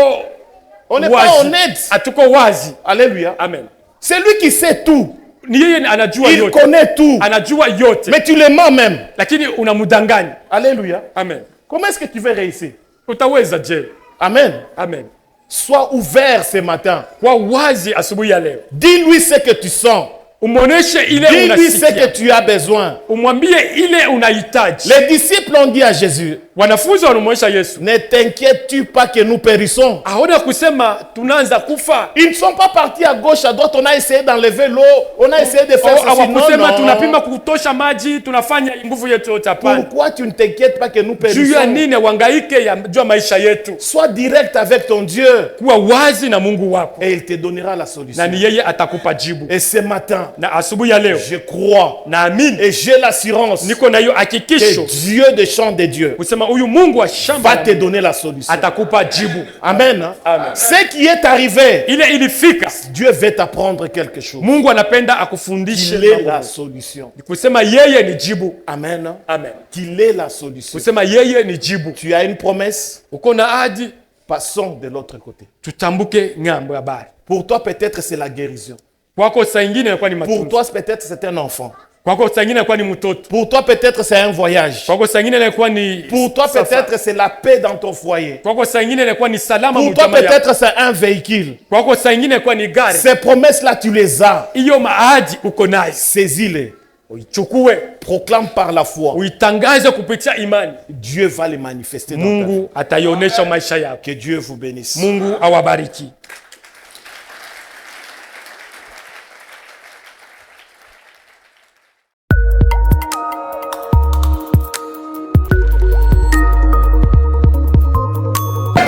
On n'est pas wazi, honnêtes. hatuko wazi. Alléluia. Amen. C'est lui qui sait tout. Ni yeye anajua Il yote, connaît tout. anajua yote, Mais tu le mens même. lakini unamdanganya. Alléluia. Amen. Comment est-ce que tu veux réussir? Utaweza je? Amen. Amen. Sois ouvert ce matin. Kwa wazi asubuhi ya leo, Dis-lui ce que tu sens. umuoneshe ile Dis-lui ce que unasikia, tu as besoin. umwambie ile unahitaji. Les disciples ont dit à Jésus, Wanafunzi wanamuonyesha Yesu, ne t'inquiète-tu pas que nous périssons? aona kusema tunaanza kufa. Ils ne sont pas partis à gauche, à droite. On a essayé d'enlever l'eau. On a essayé de faire ceci. Non, Hawakusema tunapima non. kutosha maji, tunafanya nguvu yetu yote. Hapana. Pourquoi tu ne t'inquiètes pas que nous Juu ya périssons? nini wangaike ya juu ya maisha yetu? Sois direct avec ton Dieu Kuwa wazi na Mungu wako, et il te donnera la na solution. ni yeye atakupa jibu. Et ce matin, Na asubuhi ya leo je crois naamini, et j'ai l'assurance niko na hiyo que hakikisho Dieu des champs de Dieu kusema huyu Mungu wa va shamba te donner la solution. atakupa jibu. Amen. Amen. Ce qui est arrivé, Ile ilifika, Dieu veut t'apprendre quelque chose. Mungu anapenda akufundishe Il est mambo. la solution. Kusema yeye ni jibu. Amen. Amen. Qu'il est la solution. Kusema yeye ni jibu. Tu as une promesse, Uko na ahadi, passons de l'autre côté. tutambuke ng'ambo ya bahari. Pour toi, peut-être c'est la guérison. Kwako saa ingine inakuwa ni Pour matunzo, toi, peut-être c'est un enfant. kwako saa ingine inakuwa ni mtoto, Pour toi, peut-être c'est un voyage. kwako saa ingine inakuwa ni Pour toi, safari. peut-être c'est la paix dans ton foyer. Kwako saa ingine inakuwa ni salama Pour toi, mjamaa yako. peut-être c'est un véhicule. Kwako saa ingine inakuwa ni gari. Ces promesses-là, tu les as. Hiyo maahadi uko nayo, Saisis-les. uichukue, Proclame par la foi. uitangaze kupitia imani. Dieu va les manifester dans ta vie. Mungu ataionyesha maisha yako. Que Dieu vous bénisse. Mungu awabariki.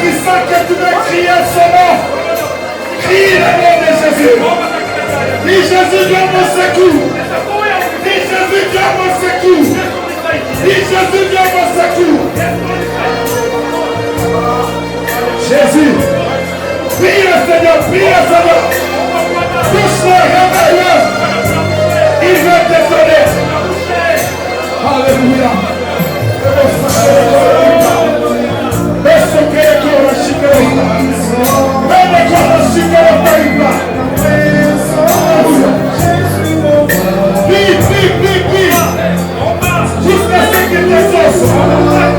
Qui sent que tu veux crier son nom, crie le nom de Jésus. Dis Jésus, viens mon secours. Dis Jésus, viens mon secours. Dis Jésus, viens mon secours. Jésus, prie le Seigneur, prie le Seigneur. Touche-le, réveille-le. Il veut te donner. Alléluia. Jusqu'à ce qu'il te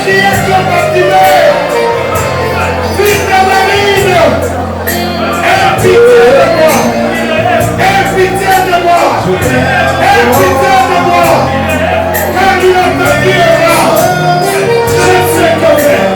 qui est combattivé, fils de Marine, aie pitié de moi, aie pitié de moi, aie pitié de moi, car il a entendu je sais combien.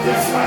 Yes,